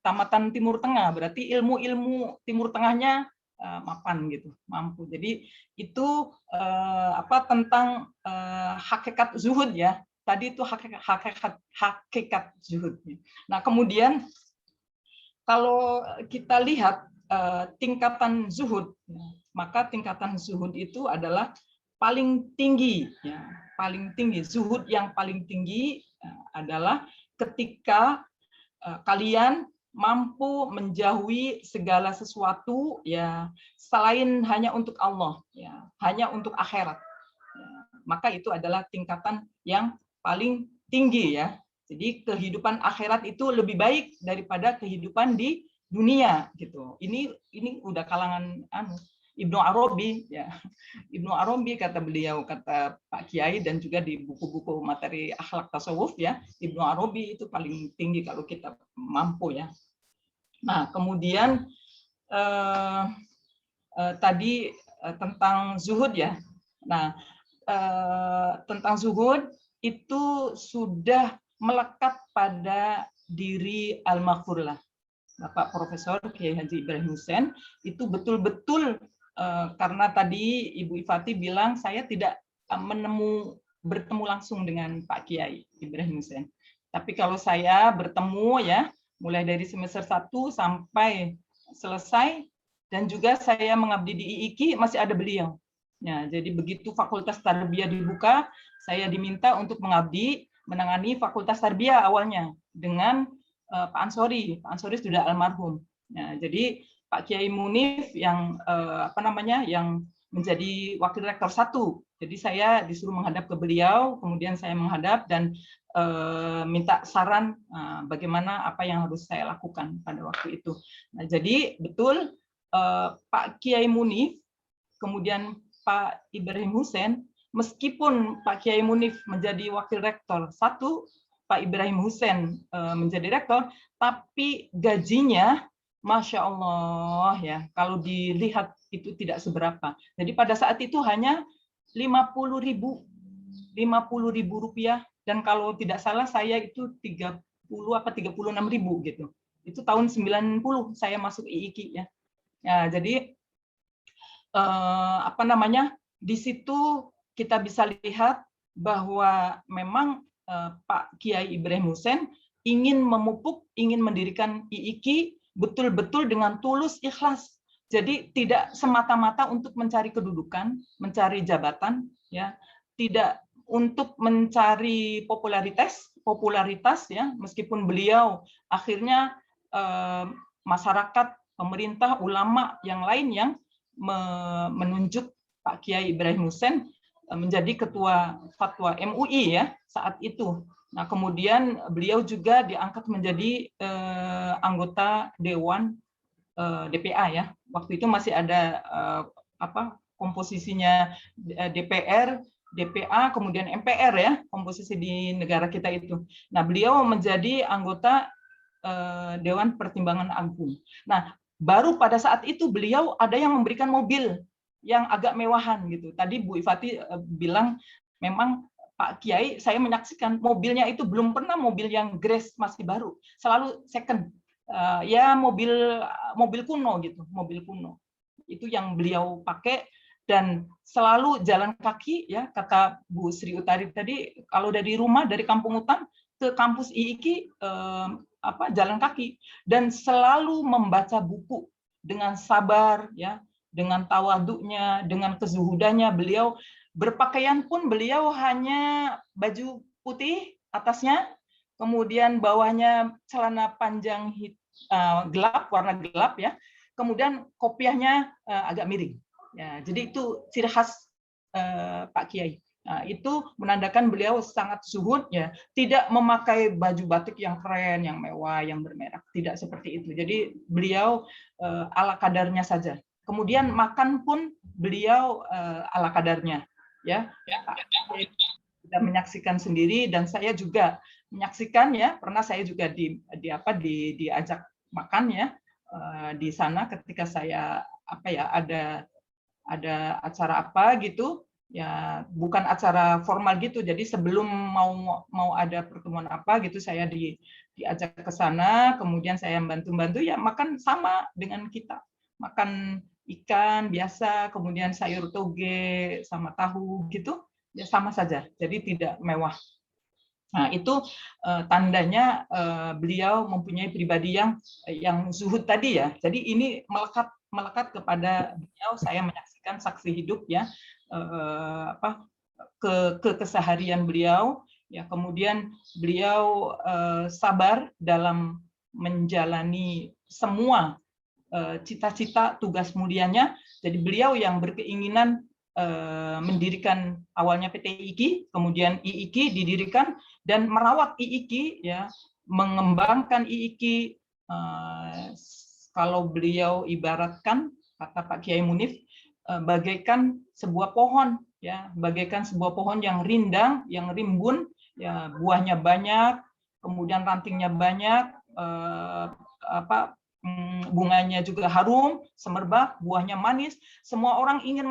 tamatan Timur Tengah, berarti ilmu-ilmu Timur Tengahnya mapan gitu, mampu. Jadi itu tentang hakikat zuhud ya. Tadi itu hakikat zuhud. Nah, kemudian kalau kita lihat tingkatan zuhud, maka tingkatan zuhud itu adalah paling tinggi ya, paling tinggi. Zuhud yang paling tinggi adalah ketika kalian mampu menjauhi segala sesuatu ya selain hanya untuk Allah ya, hanya untuk akhirat. Ya, maka itu adalah tingkatan yang paling tinggi ya. Jadi kehidupan akhirat itu lebih baik daripada kehidupan di dunia gitu. Ini udah kalangan Ibnu Arabi ya. Ibnu Arabi kata beliau, kata Pak Kiai dan juga di buku-buku materi akhlak tasawuf ya, Ibnu Arabi itu paling tinggi kalau kita mampu ya. Nah, kemudian tadi tentang zuhud ya. Nah, tentang zuhud itu sudah melekat pada diri almarhumlah Bapak Profesor Kiai Haji Ibrahim Hussein, itu betul-betul karena tadi Ibu Ifati bilang saya tidak bertemu langsung dengan Pak Kiai Ibrahim Hussein. Tapi kalau saya bertemu ya, mulai dari semester 1 sampai selesai, dan juga saya mengabdi di IIKI masih ada beliau. Ya, jadi begitu Fakultas Tarbiyah dibuka, saya diminta untuk mengabdi, menangani Fakultas Tarbiyah awalnya dengan Pak Ansori. Pak Ansori sudah almarhum. Nah, jadi Pak Kiai Munif yang yang menjadi wakil rektor 1. Jadi saya disuruh menghadap ke beliau, kemudian saya menghadap dan minta saran bagaimana apa yang harus saya lakukan pada waktu itu. Nah, jadi betul Pak Kiai Munif, kemudian Pak Ibrahim Hussein, meskipun Pak Kiai Munif menjadi wakil rektor 1, Pak Ibrahim Hussein menjadi rektor, tapi gajinya, Masya Allah ya, kalau dilihat itu tidak seberapa. Jadi pada saat itu hanya 50.000 rupiah, dan kalau tidak salah saya itu 30 apa 36.000 gitu. Itu tahun 90 saya masuk IIKI ya. Ya, jadi di situ kita bisa lihat bahwa memang Pak Kiai Ibrahim Hussein ingin memupuk, ingin mendirikan IIKI betul-betul dengan tulus ikhlas. Jadi tidak semata-mata untuk mencari kedudukan, mencari jabatan, ya, tidak untuk mencari popularitas, ya, meskipun beliau akhirnya masyarakat, pemerintah, ulama yang lain yang menunjuk Pak Kiai Ibrahim Hussein menjadi ketua fatwa MUI ya saat itu. Nah, kemudian beliau juga diangkat menjadi anggota Dewan DPA ya. Waktu itu masih ada komposisinya DPR, DPA, kemudian MPR ya, komposisi di negara kita itu. Nah, beliau menjadi anggota Dewan Pertimbangan Agung. Nah, baru pada saat itu beliau ada yang memberikan mobil yang agak mewahan gitu. Tadi Bu Ifati bilang memang Pak Kiai, saya menyaksikan mobilnya itu belum pernah mobil yang Grace masih baru, selalu second. Ya mobil kuno gitu, mobil kuno. Itu yang beliau pakai dan selalu jalan kaki ya, kata Bu Sri Utari tadi, kalau dari rumah dari Kampung Hutan ke kampus IIKI jalan kaki dan selalu membaca buku dengan sabar ya, dengan tawaduknya, dengan kezuhudannya. Beliau berpakaian pun beliau hanya baju putih atasnya, kemudian bawahnya celana panjang gelap, warna gelap ya, kemudian kopiahnya agak miring. Ya, jadi itu ciri khas Pak Kiai. Nah, itu menandakan beliau sangat zuhud ya, tidak memakai baju batik yang keren, yang mewah, yang bermerek, tidak seperti itu. Jadi beliau ala kadarnya saja. Kemudian makan pun beliau ala kadarnya ya. Kita menyaksikan sendiri dan saya juga menyaksikan ya, pernah saya juga diajak makan ya di sana ketika saya ada acara apa gitu. Ya, bukan acara formal gitu. Jadi sebelum mau ada pertemuan apa gitu, saya diajak ke sana, kemudian saya bantu-bantu ya, makan sama dengan kita. Makan ikan biasa, kemudian sayur toge sama tahu gitu, ya sama saja. Jadi tidak mewah. Nah, itu tandanya beliau mempunyai pribadi yang zuhud tadi ya. Jadi ini melekat kepada beliau, saya menyaksikan saksi hidup ya. Keseharian beliau ya, kemudian beliau sabar dalam menjalani semua cita-cita tugas mulianya. Jadi beliau yang berkeinginan mendirikan awalnya PT IIKI, kemudian IIKI didirikan dan merawat IIKI ya, mengembangkan IIKI. Kalau beliau ibaratkan, kata Pak Kiai Munif, bagaikan sebuah pohon ya, bagaikan sebuah pohon yang rindang, yang rimbun ya, buahnya banyak, kemudian rantingnya banyak, bunganya juga harum, semerbak, buahnya manis, semua orang ingin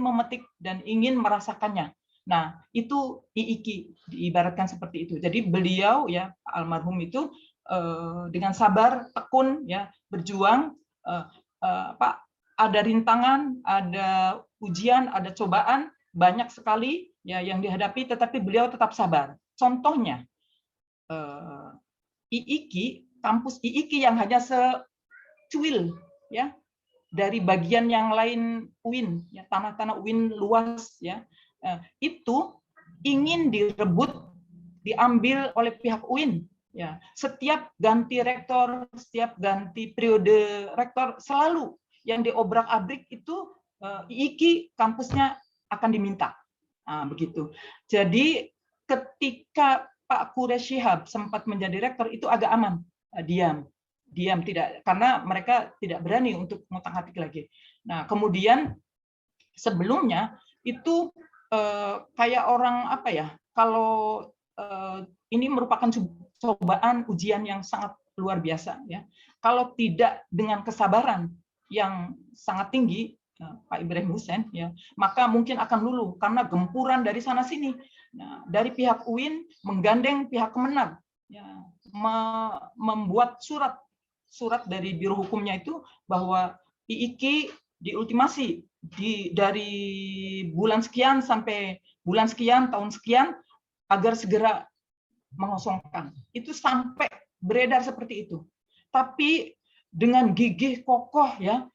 memetik dan ingin merasakannya. Nah, itu IIKI diibaratkan seperti itu. Jadi beliau ya, almarhum itu dengan sabar, tekun ya, berjuang, ada rintangan, ada ujian, ada cobaan, banyak sekali ya yang dihadapi, tetapi beliau tetap sabar. Contohnya, IIKI, kampus IIKI yang hanya secuil ya dari bagian yang lain UIN, ya, tanah-tanah UIN luas ya, itu ingin direbut, diambil oleh pihak UIN. Ya, setiap ganti rektor, setiap ganti periode rektor, selalu yang diobrak-abrik itu IIKI kampusnya akan diminta. Nah, begitu. Jadi ketika Pak Quraish Shihab sempat menjadi rektor itu agak aman, diam tidak, karena mereka tidak berani untuk ngotak-ngatik lagi. Nah, kemudian sebelumnya itu kayak orang apa ya? Kalau ini merupakan cobaan ujian yang sangat luar biasa ya. Kalau tidak dengan kesabaran yang sangat tinggi Pak Ibrahim Hussein ya, maka mungkin akan luluh karena gempuran dari sana sini. Nah, dari pihak UIN menggandeng pihak Kemenag ya, membuat surat dari biro hukumnya itu bahwa IIKI diultimasi dari bulan sekian sampai bulan sekian tahun sekian agar segera mengosongkan. Itu sampai beredar seperti itu. Tapi dengan gigih kokoh ya,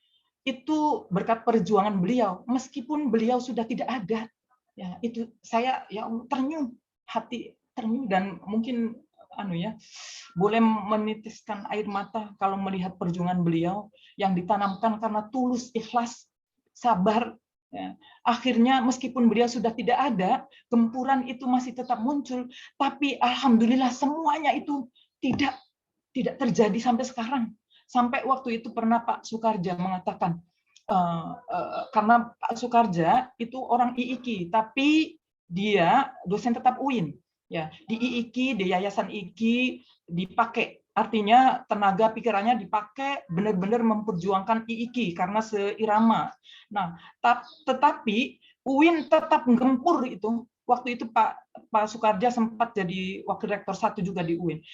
itu berkat perjuangan beliau, meskipun beliau sudah tidak ada. Ya, itu saya ya ternyuh, hati ternyuh, dan mungkin boleh menitiskan air mata kalau melihat perjuangan beliau yang ditanamkan karena tulus, ikhlas, sabar. Ya. Akhirnya meskipun beliau sudah tidak ada, gempuran itu masih tetap muncul, tapi alhamdulillah semuanya itu tidak terjadi sampai sekarang. Sampai waktu itu pernah Pak Soekardja mengatakan, karena Pak Soekardja itu orang IIKI, tapi dia dosen tetap UIN. Ya, di IIKI, di Yayasan IIKI dipakai, artinya tenaga pikirannya dipakai benar-benar memperjuangkan IIKI karena seirama. Nah, tetapi UIN tetap gempur itu. Waktu itu Pak Soekardja sempat jadi wakil rektor 1 juga di UIN.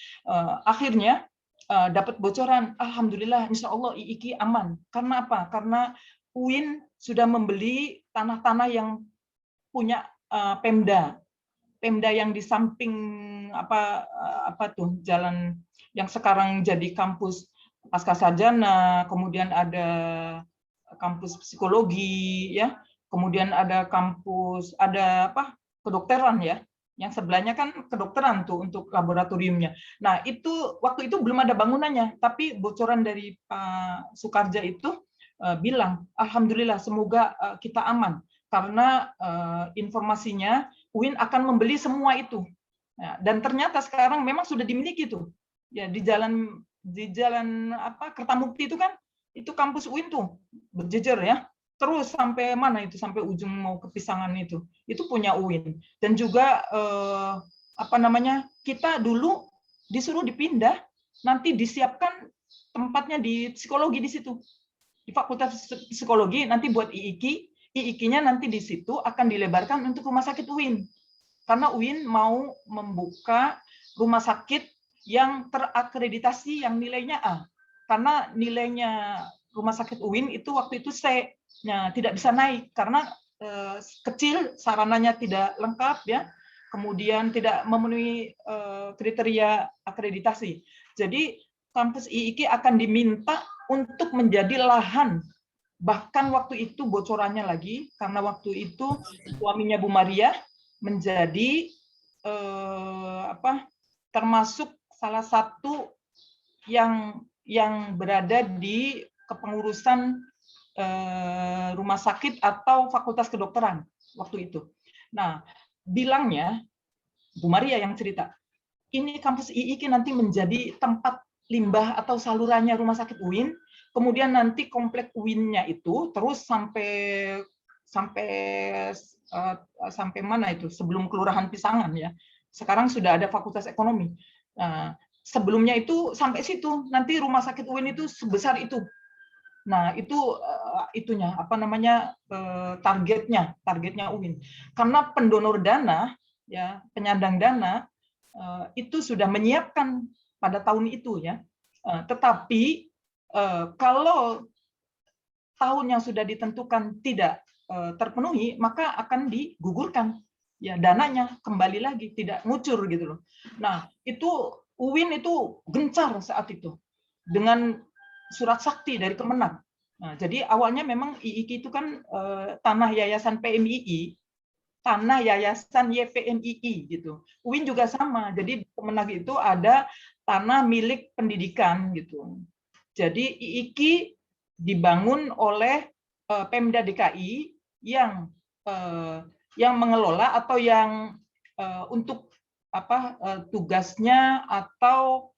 Akhirnya dapat bocoran, alhamdulillah, insya Allah IIKI aman. Karena apa? Karena UIN sudah membeli tanah-tanah yang punya Pemda yang di samping jalan yang sekarang jadi kampus pascasarjana, kemudian ada kampus psikologi, ya, kemudian ada kampus kedokteran ya, yang sebelahnya kan kedokteran tuh untuk laboratoriumnya. Nah itu waktu itu belum ada bangunannya, tapi bocoran dari Pak Soekardja itu bilang, alhamdulillah semoga kita aman karena informasinya UIN akan membeli semua itu. Nah, dan ternyata sekarang memang sudah dimiliki tuh. Ya di jalan Kertamukti itu kan, itu kampus UIN tuh berjejer ya. Terus sampai mana itu, sampai ujung mau ke Pisangan itu punya UIN. Dan juga kita dulu disuruh dipindah, nanti disiapkan tempatnya di psikologi di situ. Di Fakultas Psikologi nanti buat IIKI-nya nanti di situ akan dilebarkan untuk rumah sakit UIN. Karena UIN mau membuka rumah sakit yang terakreditasi yang nilainya A. Karena nilainya rumah sakit UIN itu waktu itu C, tidak bisa naik karena kecil, sarananya tidak lengkap ya. Kemudian tidak memenuhi kriteria akreditasi. Jadi kampus IIKI akan diminta untuk menjadi lahan. Bahkan waktu itu bocorannya lagi, karena waktu itu suaminya Bu Maria menjadi termasuk salah satu yang berada di kepengurusan rumah sakit atau fakultas kedokteran waktu itu. Nah, bilangnya Bu Maria yang cerita, ini kampus IIKI nanti menjadi tempat limbah atau salurannya rumah sakit UIN. Kemudian nanti komplek UIN-nya itu terus sampai mana itu, sebelum Kelurahan Pisangan ya. Sekarang sudah ada Fakultas Ekonomi. Nah, sebelumnya itu sampai situ, nanti rumah sakit UIN itu sebesar itu. Nah, itu targetnya UIN. Karena pendonor dana ya, penyandang dana itu sudah menyiapkan pada tahun itu ya. Tetapi kalau tahun yang sudah ditentukan tidak terpenuhi, maka akan digugurkan ya, dananya kembali lagi, tidak ngucur gitu loh. Nah, itu UIN itu gencar saat itu dengan surat sakti dari Kemenang. Nah, jadi awalnya memang IIKI itu kan tanah yayasan PMII, tanah yayasan YPMII gitu. UIN juga sama. Jadi Kemenang itu ada tanah milik pendidikan gitu. Jadi IIKI dibangun oleh Pemda DKI yang mengelola atau yang untuk tugasnya atau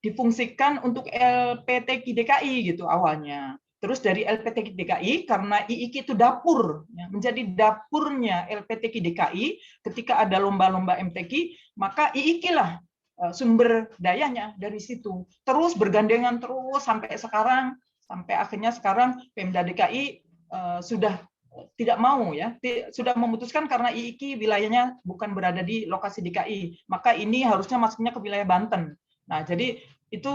difungsikan untuk LPTQ DKI gitu awalnya. Terus dari LPTQ DKI, karena IIKI itu dapur, menjadi dapurnya LPTQ DKI, ketika ada lomba-lomba MTQ, maka IIKI lah sumber dayanya dari situ. Terus bergandengan terus sampai sekarang, sampai akhirnya sekarang Pemda DKI sudah tidak mau ya, sudah memutuskan karena IIKI wilayahnya bukan berada di lokasi DKI, maka ini harusnya masuknya ke wilayah Banten. Nah, jadi itu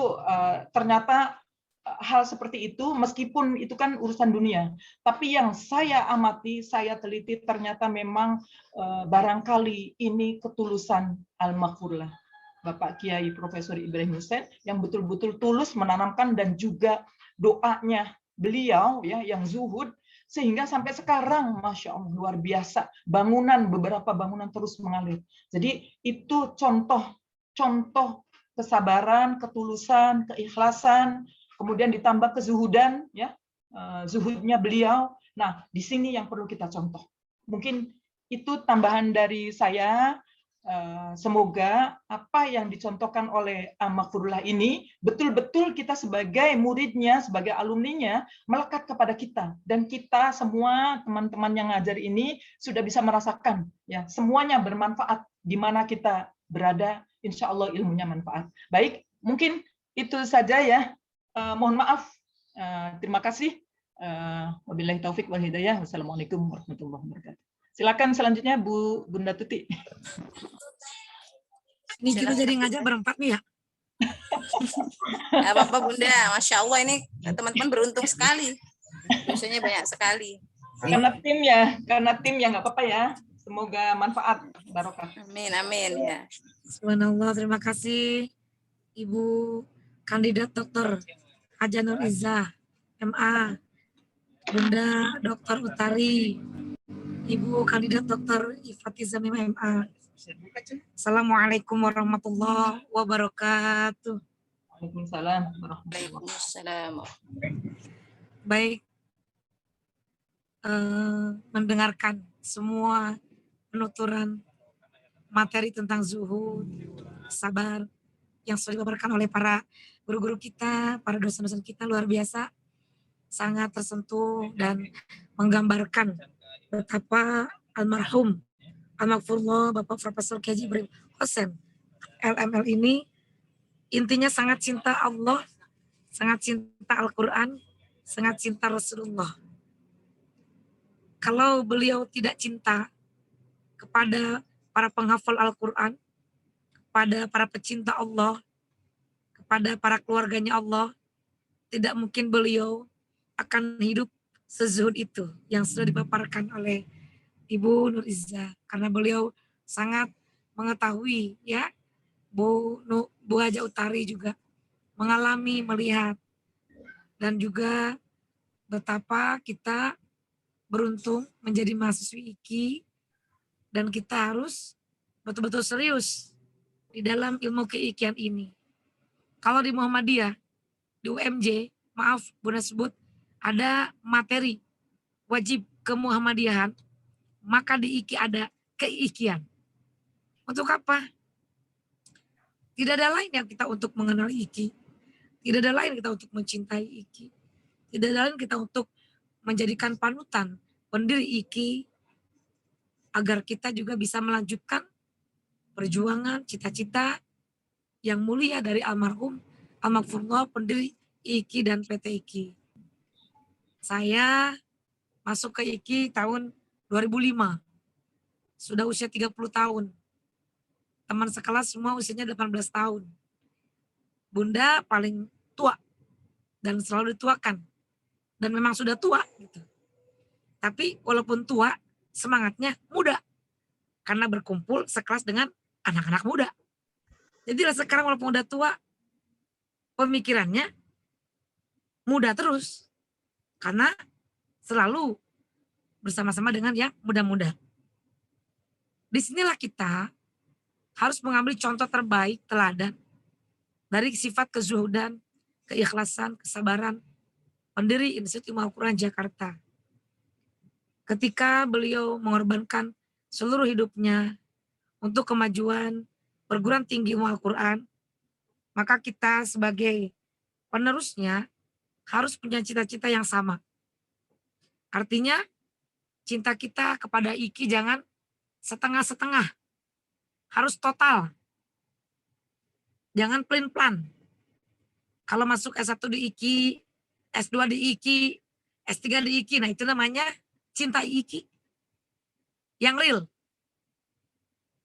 ternyata hal seperti itu, meskipun itu kan urusan dunia. Tapi yang saya amati, saya teliti, ternyata memang barangkali ini ketulusan Al-Maghfurlah, Bapak Kiai Profesor Ibrahim Hussein, yang betul-betul tulus menanamkan, dan juga doanya beliau ya yang zuhud, sehingga sampai sekarang Masya Allah luar biasa, beberapa bangunan terus mengalir. Jadi itu contoh kesabaran, ketulusan, keikhlasan, kemudian ditambah kezuhudan, ya zuhudnya beliau. Nah, di sini yang perlu kita contoh. Mungkin itu tambahan dari saya. Semoga apa yang dicontohkan oleh Al-Maghfurlah ini betul-betul kita sebagai muridnya, sebagai alumninya melekat kepada kita, dan kita semua teman-teman yang ngajar ini sudah bisa merasakan ya semuanya bermanfaat di mana kita berada. Insya Allah ilmunya manfaat. Baik, mungkin itu saja ya. Mohon maaf. Terima kasih. Wabillahi taufik wal hidayah. Wassalamualaikum warahmatullahi wabarakatuh. Silakan selanjutnya Bunda Tuti. Ini kita jadi ngajar berempat nih ya. Nggak apa-apa Bunda, Masya Allah ini teman-teman beruntung sekali. Biasanya banyak sekali. Karena tim ya nggak apa-apa ya. Semoga manfaat, barokah. Amin, amin ya. Subhanallah, terima kasih Ibu Kandidat Dokter Haja Nur Izzah, MA, Bunda Dr. Utari, Ibu Kandidat Dokter Ifatiza MA. Assalamualaikum warahmatullahi wabarakatuh. Waalaikumsalam warahmatullahi Waalaikumsalam. Baik, mendengarkan semua penuturan materi tentang zuhud, sabar yang sudah dipaparkan oleh para guru-guru kita, para dosen-dosen kita, luar biasa, sangat tersentuh dan menggambarkan betapa almarhum Al-Maghfurlah Bapak Profesor Kiai Ibrahim Hussein LML ini intinya sangat cinta Allah, sangat cinta Al-Quran, sangat cinta Rasulullah. Kalau beliau tidak cinta kepada para penghafal Al-Quran, kepada para pecinta Allah, kepada para keluarganya Allah, tidak mungkin beliau akan hidup sezuhud itu yang sudah dipaparkan oleh Ibu Nur Izzah, karena beliau sangat mengetahui ya, Bu Haja Utari juga mengalami, melihat, dan juga betapa kita beruntung menjadi mahasiswi IKI, dan kita harus betul-betul serius di dalam ilmu keikian ini. Kalau di Muhammadiyah, di UMJ, maaf Bunda sebut, ada materi wajib kemuhammadiyahan, maka di IKI ada keikian. Untuk apa? Tidak ada lain yang kita untuk mengenal IKI. Tidak ada lain kita untuk mencintai IKI. Tidak ada lain kita untuk menjadikan panutan pendiri IKI agar kita juga bisa melanjutkan perjuangan, cita-cita yang mulia dari almarhum Al-Maghfurlah pendiri IKI dan PT IKI. Saya masuk ke IKI tahun 2005. Sudah usia 30 tahun. Teman sekelas semua usianya 18 tahun. Bunda paling tua dan selalu dituakan. Dan memang sudah tua gitu. Tapi walaupun tua, semangatnya muda. Karena berkumpul sekelas dengan anak-anak muda. Jadi sekarang walaupun udah tua, pemikirannya muda terus. Karena selalu bersama-sama dengan yang muda-muda. Disinilah kita harus mengambil contoh terbaik, teladan dari sifat kezuhudan, keikhlasan, kesabaran pendiri Institut Ilmu Al-Quran Jakarta. Ketika beliau mengorbankan seluruh hidupnya untuk kemajuan perguruan tinggi ilmu Al-Quran, maka kita sebagai penerusnya harus punya cita-cita yang sama. Artinya cinta kita kepada IKI jangan setengah-setengah, harus total. Jangan plan-plan. Kalau masuk S1 di IKI, S2 di IKI, S3 di IKI, nah itu namanya cinta IKI. Yang real.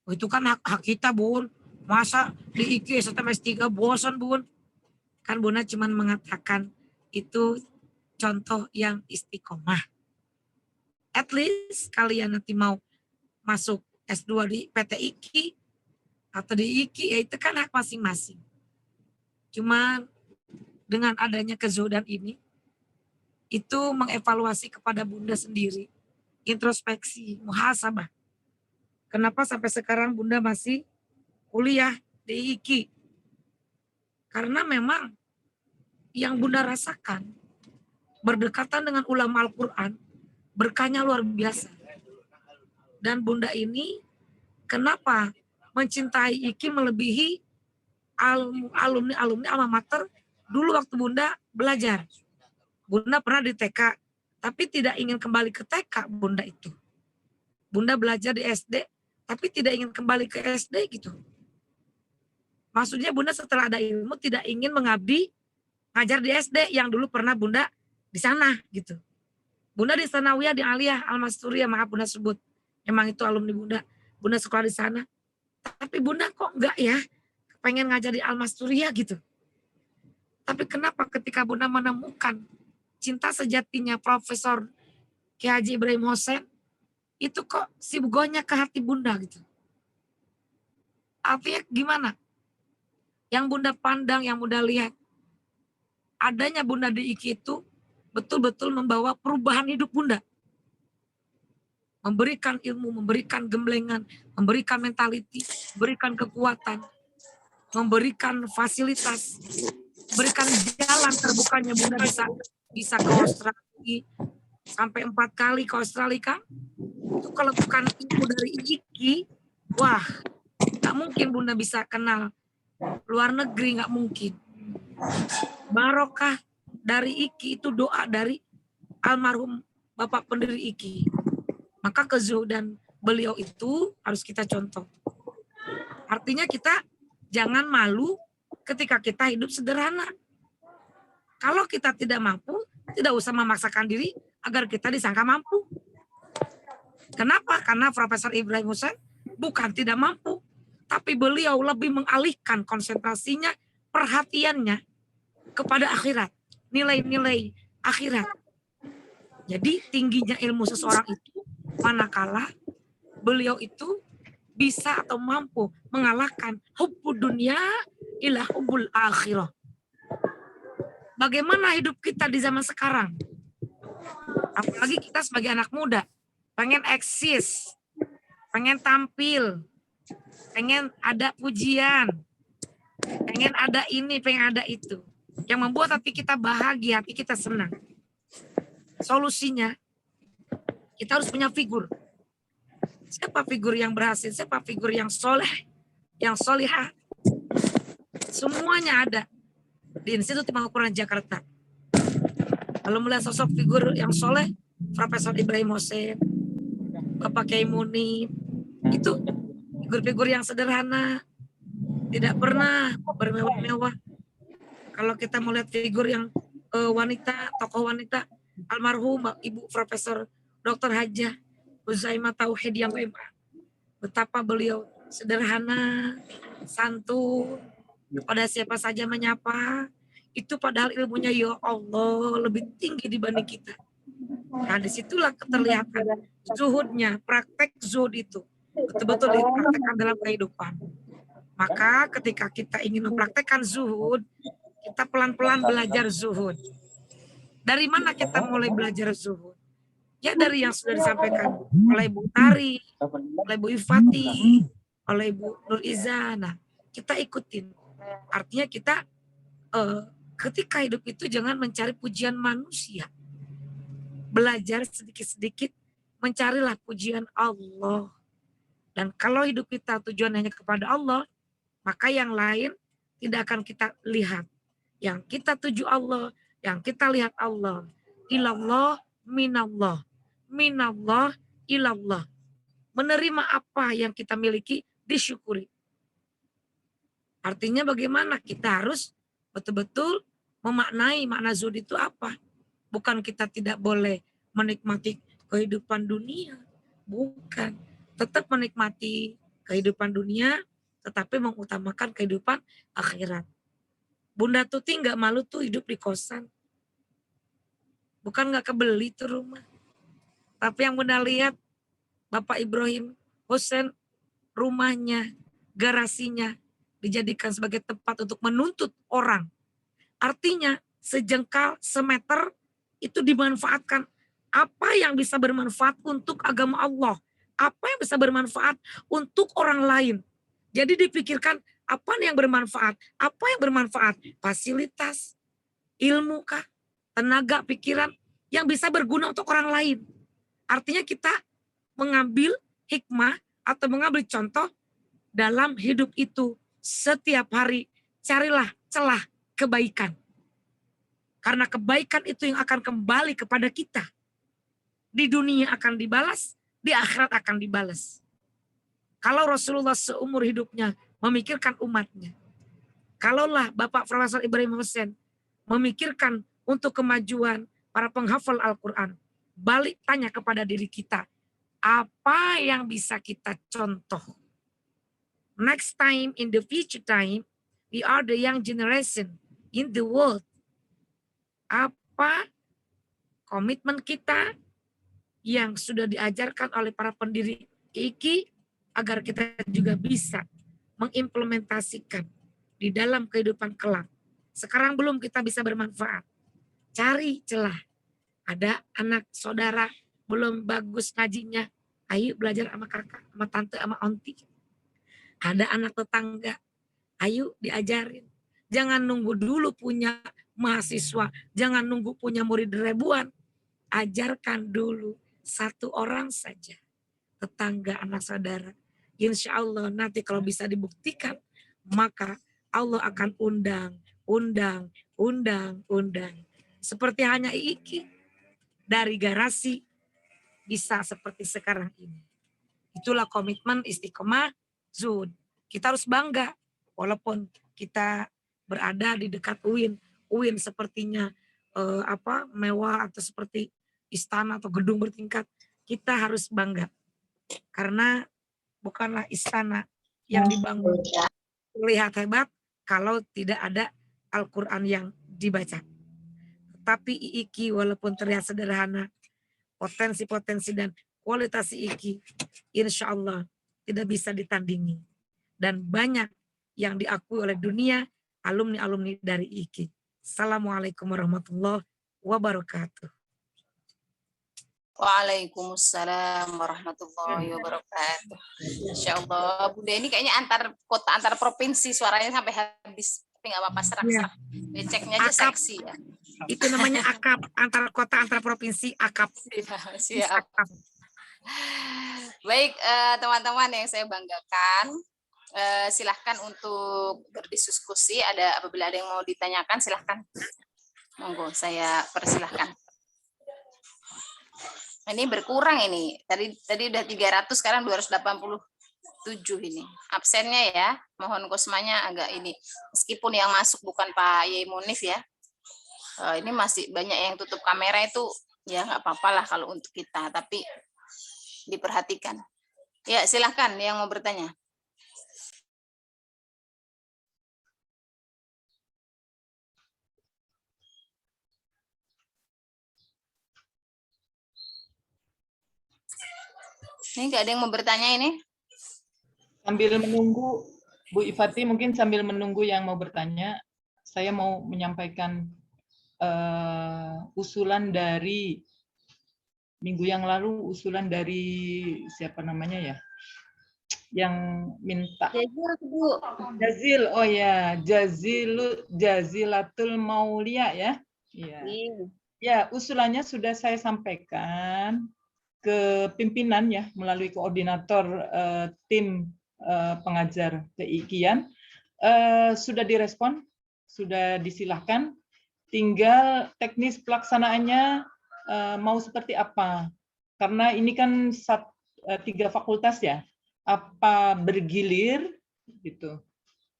Oh, itu kan hak kita, Bun. Masa di IKI S1 S3 bosan, Bun. Kan Bunda cuma mengatakan itu contoh yang istiqomah. At least kalian nanti mau masuk S2 di PT IKI atau di IKI, ya itu kan hak masing-masing. Cuma dengan adanya kezuhudan ini, itu mengevaluasi kepada Bunda sendiri, introspeksi, muhasabah. Kenapa sampai sekarang Bunda masih kuliah di IKI? Karena memang yang Bunda rasakan berdekatan dengan ulama Al-Quran, berkahnya luar biasa. Dan Bunda ini kenapa mencintai IKI melebihi alumni alma mater dulu waktu Bunda belajar. Bunda pernah di TK, tapi tidak ingin kembali ke TK Bunda itu. Bunda belajar di SD, tapi tidak ingin kembali ke SD gitu. Maksudnya Bunda setelah ada ilmu tidak ingin mengabdi ngajar di SD yang dulu pernah Bunda di sana gitu. Bunda di Sanawiyah di Aliyah Al-Masturiyah, maaf Bunda sebut. Emang itu alumni Bunda. Bunda sekolah di sana. Tapi Bunda kok enggak ya pengen ngajar di Al-Masturiyah gitu. Tapi kenapa ketika Bunda menemukan cinta sejatinya Profesor Kiai Haji Ibrahim Hussein, itu kok sibgonya ke hati Bunda gitu. Artinya gimana? Yang Bunda pandang, yang Bunda lihat, adanya Bunda di IKI itu betul-betul membawa perubahan hidup Bunda. Memberikan ilmu, memberikan gemblengan, memberikan mentality, memberikan kekuatan, memberikan fasilitas, memberikan jalan terbukanya Bunda bisa ke Australia, sampai 4 kali ke Australia kan. Itu kalau bukan ilmu dari IKI, wah gak mungkin Bunda bisa kenal luar negeri, gak mungkin. Barokah dari IKI itu doa dari almarhum Bapak pendiri IKI. Maka kezuhudan beliau itu harus kita contoh. Artinya kita jangan malu ketika kita hidup sederhana. Kalau kita tidak mampu, tidak usah memaksakan diri agar kita disangka mampu. Kenapa? Karena Profesor Ibrahim Hussein bukan tidak mampu, tapi beliau lebih mengalihkan konsentrasinya, perhatiannya kepada akhirat, nilai-nilai akhirat. Jadi tingginya ilmu seseorang itu manakala beliau itu bisa atau mampu mengalahkan hubbud dunya ila hubbul akhirah. Bagaimana hidup kita di zaman sekarang? Apalagi kita sebagai anak muda, pengen eksis, pengen tampil, pengen ada pujian, pengen ada ini, pengen ada itu. Yang membuat hati kita bahagia, hati kita senang. Solusinya, kita harus punya figur. Siapa figur yang berhasil? Siapa figur yang soleh? Yang solihah? Semuanya ada di Institut Imam Al-Quran Jakarta. Kalau melihat sosok figur yang soleh, Profesor Ibrahim Hussein, Bapak Kiai Munib, itu figur-figur yang sederhana, tidak pernah bermewah-mewah. Kalau kita melihat figur yang wanita, tokoh wanita, almarhum Ibu Profesor Dr. Hajah Huzaimah Tauhid yang hebat. Betapa beliau sederhana, santun, pada siapa saja menyapa. Itu padahal ilmunya ya Allah lebih tinggi dibanding kita. Nah disitulah keterlihatan zuhudnya, praktek zuhud itu betul-betul dipraktekkan dalam kehidupan. Maka ketika kita ingin mempraktekkan zuhud, kita pelan-pelan belajar zuhud. Dari mana kita mulai belajar zuhud? Ya dari yang sudah disampaikan oleh Bu Tari, oleh Bu Ifati, oleh Bu Nur Izana. Kita ikutin. Artinya kita ketika hidup itu jangan mencari pujian manusia. Belajar sedikit-sedikit, mencarilah pujian Allah. Dan kalau hidup kita tujuannya kepada Allah, maka yang lain tidak akan kita lihat. Yang kita tuju Allah, yang kita lihat Allah. Ilallah minallah. Minallah ilallah. Menerima apa yang kita miliki, disyukuri. Artinya bagaimana? Kita harus betul-betul memaknai makna zuhud itu apa. Bukan kita tidak boleh menikmati kehidupan dunia. Bukan. Tetap menikmati kehidupan dunia, tetapi mengutamakan kehidupan akhirat. Bunda Tuti nggak malu tuh hidup di kosan. Bukan nggak kebeli tuh rumah. Tapi yang Bunda lihat Bapak Ibrahim Hussein, rumahnya, garasinya dijadikan sebagai tempat untuk menuntut orang. Artinya sejengkal, semeter itu dimanfaatkan. Apa yang bisa bermanfaat untuk agama Allah? Apa yang bisa bermanfaat untuk orang lain? Jadi dipikirkan apa yang bermanfaat? Apa yang bermanfaat? Fasilitas, ilmu kah? Tenaga, pikiran yang bisa berguna untuk orang lain. Artinya kita mengambil hikmah atau mengambil contoh dalam hidup itu. Setiap hari carilah celah kebaikan. Karena kebaikan itu yang akan kembali kepada kita. Di dunia akan dibalas, di akhirat akan dibalas. Kalau Rasulullah seumur hidupnya memikirkan umatnya. Kalaulah Bapak Profesor Ibrahim Hussein memikirkan untuk kemajuan para penghafal Al-Quran. Balik tanya kepada diri kita. Apa yang bisa kita contoh? Next time, in the future time, we are the young generation in the world. Apa komitmen kita yang sudah diajarkan oleh para pendiri IKI agar kita juga bisa mengimplementasikan di dalam kehidupan kelak. Sekarang belum kita bisa bermanfaat. Cari celah. Ada anak saudara belum bagus ngajinya, ayo belajar sama kakak, sama tante, sama onti. Ada anak tetangga, ayo diajarin. Jangan nunggu dulu punya mahasiswa, jangan nunggu punya murid ribuan. Ajarkan dulu satu orang saja, tetangga, anak saudara. Insya Allah nanti kalau bisa dibuktikan, maka Allah akan undang. Seperti hanya IKI, dari garasi bisa seperti sekarang ini. Itulah komitmen istiqomah zuhud. Kita harus bangga walaupun kita berada di dekat UIN. UIN sepertinya mewah atau seperti istana atau gedung bertingkat. Kita harus bangga karena bukanlah istana yang dibangun terlihat hebat kalau tidak ada Al-Quran yang dibaca. Tapi IKI walaupun terlihat sederhana, potensi-potensi dan kualitas IKI insya Allah tidak bisa ditandingi. Dan banyak yang diakui oleh dunia alumni-alumni dari IKI. Assalamualaikum warahmatullahi wabarakatuh. Waalaikumsalam warahmatullahi wabarakatuh. Insya Allah, Bunda ini kayaknya antar kota, antar provinsi suaranya sampai habis. Tapi nggak apa-apa, serak-serak. Beceknya aja seksi ya. Itu namanya akap, antar kota, antar provinsi, akap. Siap. Baik, teman-teman yang saya banggakan, silahkan untuk berdiskusi. Apabila ada yang mau ditanyakan, silahkan. Monggo, saya persilahkan. Ini berkurang ini. Tadi udah 300, sekarang 287 ini. Absennya ya, mohon kosmanya agak ini. Meskipun yang masuk bukan Pak Yai Munif ya. Ini masih banyak yang tutup kamera itu, ya nggak apa-apa lah kalau untuk kita, tapi diperhatikan. Ya, silahkan yang mau bertanya. Ini nggak ada yang mau bertanya ini? Sambil menunggu, Bu Ifati mungkin sambil menunggu yang mau bertanya, saya mau menyampaikan usulan dari minggu yang lalu, usulan dari siapa namanya ya, yang minta Jazil, oh ya, Jazilatul Maulia ya, iya. Ya, usulannya sudah saya sampaikan ke pimpinan ya melalui koordinator tim pengajar keikian, sudah direspon, sudah disilahkan, tinggal teknis pelaksanaannya mau seperti apa, karena ini kan 3 fakultas ya, apa bergilir gitu,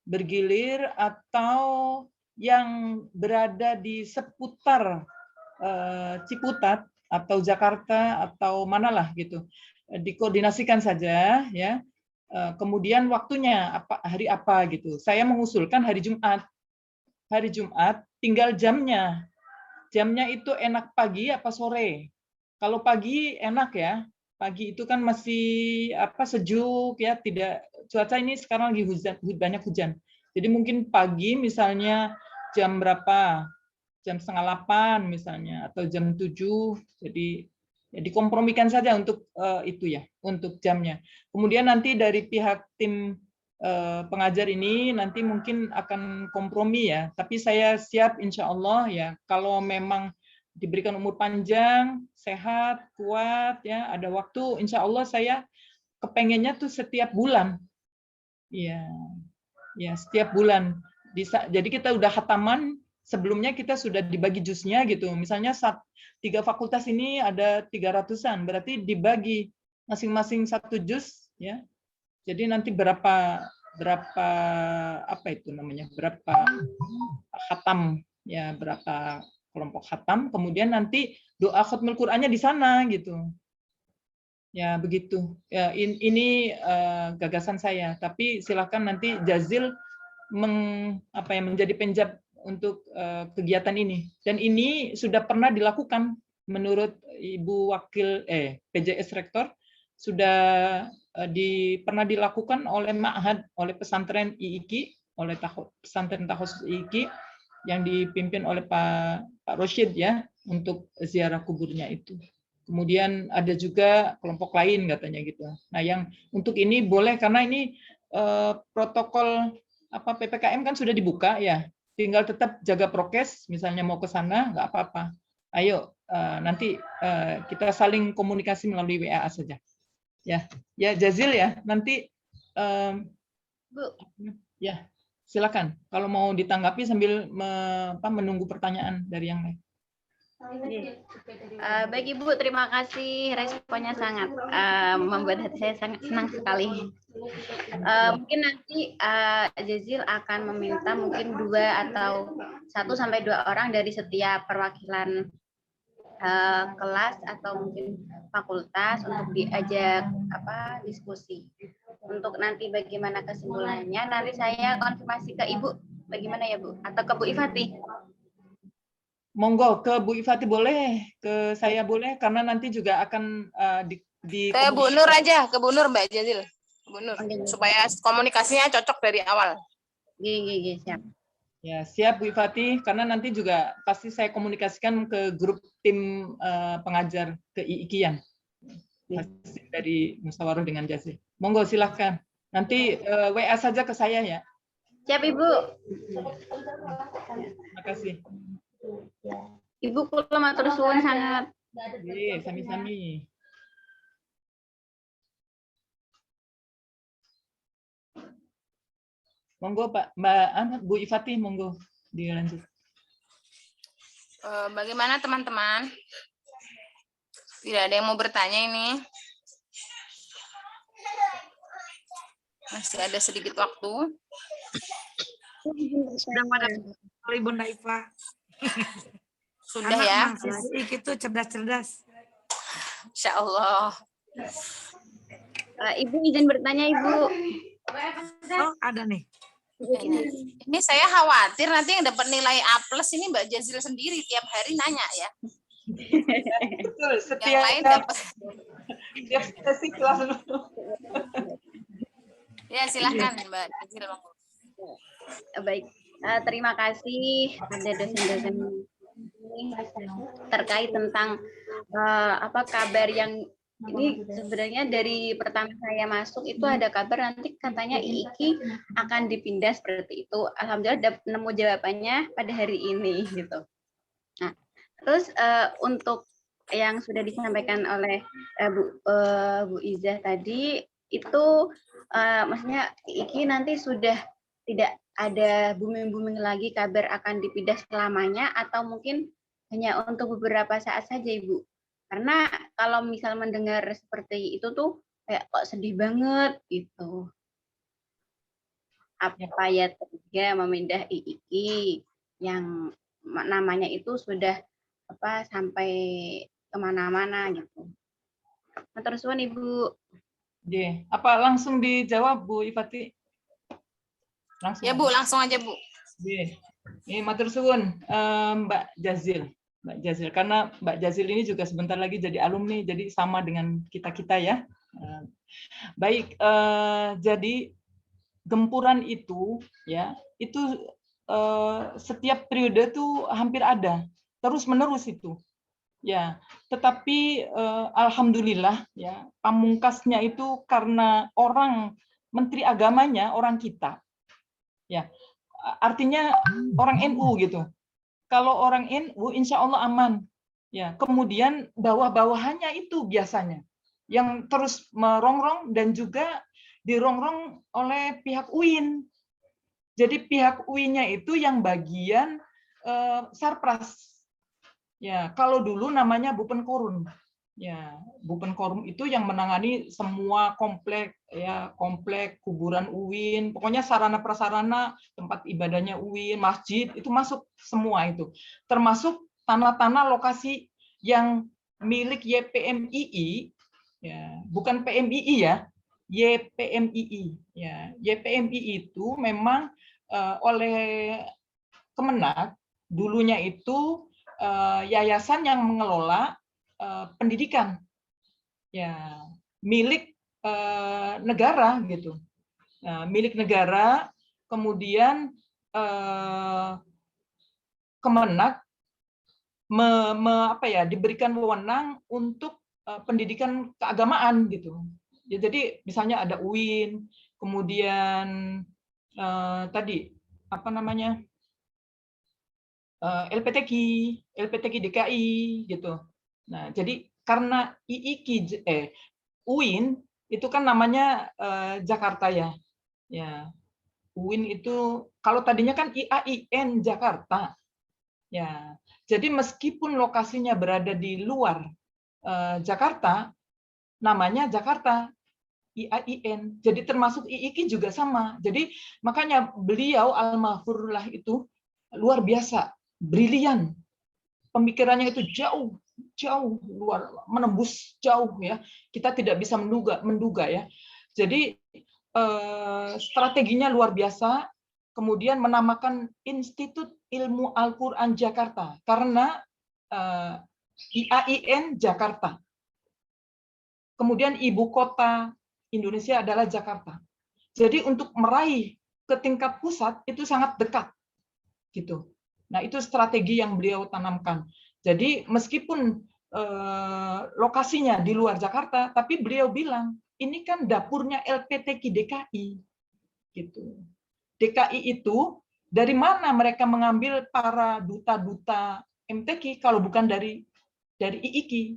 bergilir atau yang berada di seputar Ciputat atau Jakarta atau manalah gitu, dikoordinasikan saja ya. Kemudian waktunya hari apa gitu. Saya mengusulkan hari Jumat tinggal jamnya. jamnya itu enak pagi apa sore? Kalau pagi enak ya. Pagi itu kan masih sejuk ya, tidak cuaca ini sekarang lagi hujan, banyak hujan. Jadi mungkin pagi misalnya jam berapa? Jam 7:30 misalnya atau jam 7. Jadi ya dikompromikan saja untuk itu ya, untuk jamnya. Kemudian nanti dari pihak tim pengajar ini nanti mungkin akan kompromi ya, tapi saya siap insya Allah ya, kalau memang diberikan umur panjang, sehat, kuat ya, ada waktu, insya Allah saya kepengennya tuh setiap bulan. Iya, ya setiap bulan. Jadi kita udah khataman, sebelumnya kita sudah dibagi jusnya gitu. Misalnya 3 fakultas ini ada 300-an, berarti dibagi masing-masing 1 juz ya. Jadi nanti berapa berapa khatam ya, berapa kelompok khatam, kemudian nanti doa khatmul Qur'annya di sana gitu. Ya begitu. Ya, ini gagasan saya. Tapi silakan nanti Jazil menjadi penjab untuk kegiatan ini. Dan ini sudah pernah dilakukan menurut Ibu Wakil PJS Rektor, sudah pernah dilakukan oleh Ma'had, oleh pesantren IIKI, oleh pesantren Takhusus IIKI yang dipimpin oleh Pak Rosyid ya, untuk ziarah kuburnya itu. Kemudian ada juga kelompok lain katanya gitu. Nah, yang untuk ini boleh karena ini protokol PPKM kan sudah dibuka ya. Tinggal tetap jaga prokes, misalnya mau ke sana nggak apa-apa. Ayo nanti kita saling komunikasi melalui WA saja. Ya Jazil ya, nanti Bu. Ya, silakan. Kalau mau ditanggapi sambil menunggu pertanyaan dari yang lain. Baik Ibu, terima kasih, responnya sangat membuat hati saya sangat senang sekali. Mungkin nanti Jazil akan meminta mungkin 2 atau 1 sampai 2 orang dari setiap perwakilan kelas atau mungkin fakultas untuk diajak diskusi. Untuk nanti bagaimana kesimpulannya, nanti saya konfirmasi ke Ibu, bagaimana ya Bu? Atau ke Bu Ifati? Monggo, ke Bu Ifati boleh, ke saya boleh, karena nanti juga akan ke Bu Nur aja, ke Bu Nur Mbak Jazil, Bu Nur, supaya komunikasinya cocok dari awal. Iya, siap. Ya, siap Bu Ifati, karena nanti juga pasti saya komunikasikan ke grup tim pengajar ke IIKIan dari musyawarah dengan Jazil. Monggo silahkan. Nanti WA saja ke saya ya. Siap Ibu. Terima kasih. Ibu kula matur suwun sangat. Oke, sami-sami. Monggo Mbak Bu Ifati, monggo dilanjut. Bagaimana teman-teman? Tidak ada yang mau bertanya ini? Masih ada sedikit waktu. Sudah pada Ibu Naifa. Sudah ya. Itu cerdas-cerdas. Insya Allah. Ibu izin bertanya Ibu. Oh, ada nih. Ini saya khawatir nanti yang dapat nilai A+ ini Mbak Jazil sendiri tiap hari nanya ya. Betul, Yang lain dapat. Setiap sesi kelas. Ya, silahkan Mbak Jazil. Baik, terima kasih pada dosen-dosen terkait tentang kabar yang ini sebenarnya dari pertama saya masuk itu ada kabar nanti katanya IIKI akan dipindah seperti itu. Alhamdulillah nemu jawabannya pada hari ini gitu. Nah, terus untuk yang sudah disampaikan oleh Bu Izzah tadi itu maksudnya IIKI nanti sudah tidak ada booming-booming lagi kabar akan dipindah selamanya atau mungkin hanya untuk beberapa saat saja Ibu. Karena kalau misal mendengar seperti itu tuh kayak kok sedih banget gitu. Apa ya 3 memindah IIKI yang namanya itu sudah sampai kemana-mana gitu. Matur suwun Ibu. Apa langsung dijawab Bu Ifati? Langsung. Ya Bu, langsung aja Bu. Ini matur suwun Mbak Jazil. Mbak Jazil, karena Mbak Jazil ini juga sebentar lagi jadi alumni, jadi sama dengan kita-kita ya. Baik, jadi gempuran itu ya, itu setiap periode tuh hampir ada, terus-menerus itu. Ya, tetapi alhamdulillah ya, pamungkasnya itu karena orang menteri agamanya orang kita. Ya. Artinya orang NU gitu. Kalau orang NU insya Allah aman. Ya, kemudian bawah-bawahannya itu biasanya yang terus merongrong dan juga dirongrong oleh pihak UIN. Jadi pihak UIN-nya itu yang bagian Sarpras. Ya, kalau dulu namanya Bupenkorum. Ya, Bupenkorum itu yang menangani semua komplek ya, komplek kuburan UIN, pokoknya sarana prasarana tempat ibadahnya UIN, masjid itu masuk semua itu. Termasuk tanah-tanah lokasi yang milik YPMII ya, bukan PMII ya, YPMII ya. YPMII itu memang oleh Kemenak dulunya itu yayasan yang mengelola pendidikan ya, milik negara gitu. Nah, milik negara, kemudian Kemenak diberikan wewenang untuk pendidikan keagamaan gitu. Ya, jadi misalnya ada UIN, kemudian tadi apa namanya, LPTQ DKI gitu. Nah, jadi karena UIN itu kan namanya Jakarta ya. Ya. UIN itu kalau tadinya kan IAIN Jakarta. Ya. Jadi meskipun lokasinya berada di luar Jakarta, namanya Jakarta. IAIN. Jadi termasuk IIKI juga sama. Jadi makanya beliau almarhumlah itu luar biasa, brilian. Pemikirannya itu jauh luar, menembus jauh ya. Kita tidak bisa menduga ya. Jadi strateginya luar biasa. Kemudian menamakan Institut Ilmu Al-Qur'an Jakarta karena IAIN Jakarta. Kemudian ibu kota Indonesia adalah Jakarta. Jadi untuk meraih ke tingkat pusat itu sangat dekat. Gitu. Nah, itu strategi yang beliau tanamkan. Jadi meskipun lokasinya di luar Jakarta, tapi beliau bilang, ini kan dapurnya LPTQ DKI. Gitu. DKI itu dari mana mereka mengambil para duta-duta MTQ kalau bukan dari IIKI.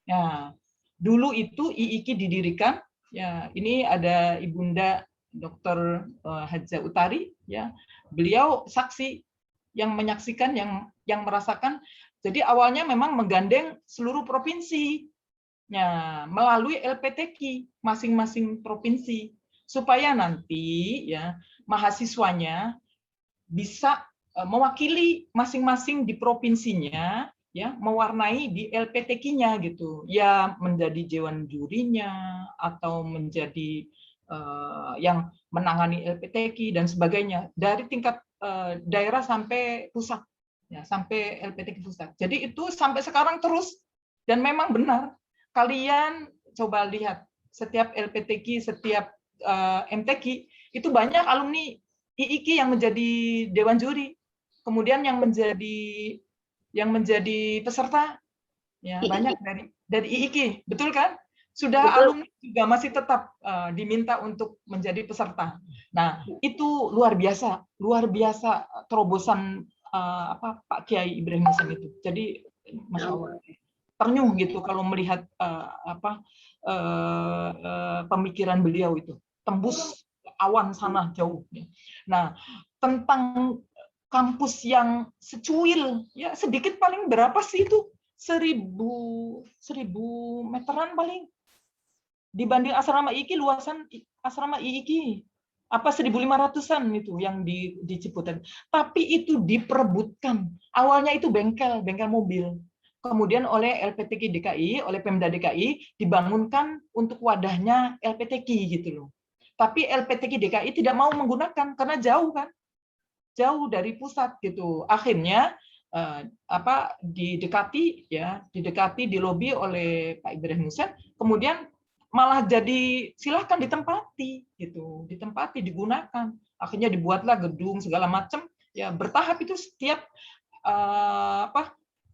Nah, dulu itu IIKI didirikan, ya ini ada Ibunda Dr. Hadza Utari, ya beliau saksi yang menyaksikan, yang merasakan. Jadi awalnya memang menggandeng seluruh provinsi, ya melalui LPTQ masing-masing provinsi supaya nanti ya mahasiswanya bisa mewakili masing-masing di provinsinya, ya mewarnai di LPTQ-nya gitu, ya menjadi dewan jurinya atau menjadi yang menangani LPTQ dan sebagainya dari tingkat daerah sampai pusat, ya sampai LPTQ pusat. Jadi itu sampai sekarang terus dan memang benar. Kalian coba lihat setiap LPTQ, setiap MTQ itu banyak alumni IIKI yang menjadi dewan juri, kemudian yang menjadi peserta ya banyak dari IIKI, betul kan? Sudah betul. Alumni juga masih tetap diminta untuk menjadi peserta. Nah itu luar biasa terobosan Pak Kiai Ibrahim Hasan itu. Jadi masya Allah ternyuh gitu kalau melihat pemikiran beliau itu tembus awan sana jauh. Nah, tentang kampus yang secuil, ya sedikit paling berapa sih itu? 1000 meteran paling. Dibanding asrama IIKI, luasan asrama IIKI apa 1.500-an itu yang di Ciputat. Tapi itu diperebutkan. Awalnya itu bengkel mobil. Kemudian oleh LPTQ DKI, oleh Pemda DKI dibangunkan untuk wadahnya LPTQ gitu loh. Tapi LPTQ DKI tidak mau menggunakan karena jauh kan, jauh dari pusat gitu. Akhirnya didekati di lobi oleh Pak Ibrahim Hussein, kemudian malah jadi silahkan ditempati gitu, digunakan, akhirnya dibuatlah gedung segala macam ya, bertahap itu setiap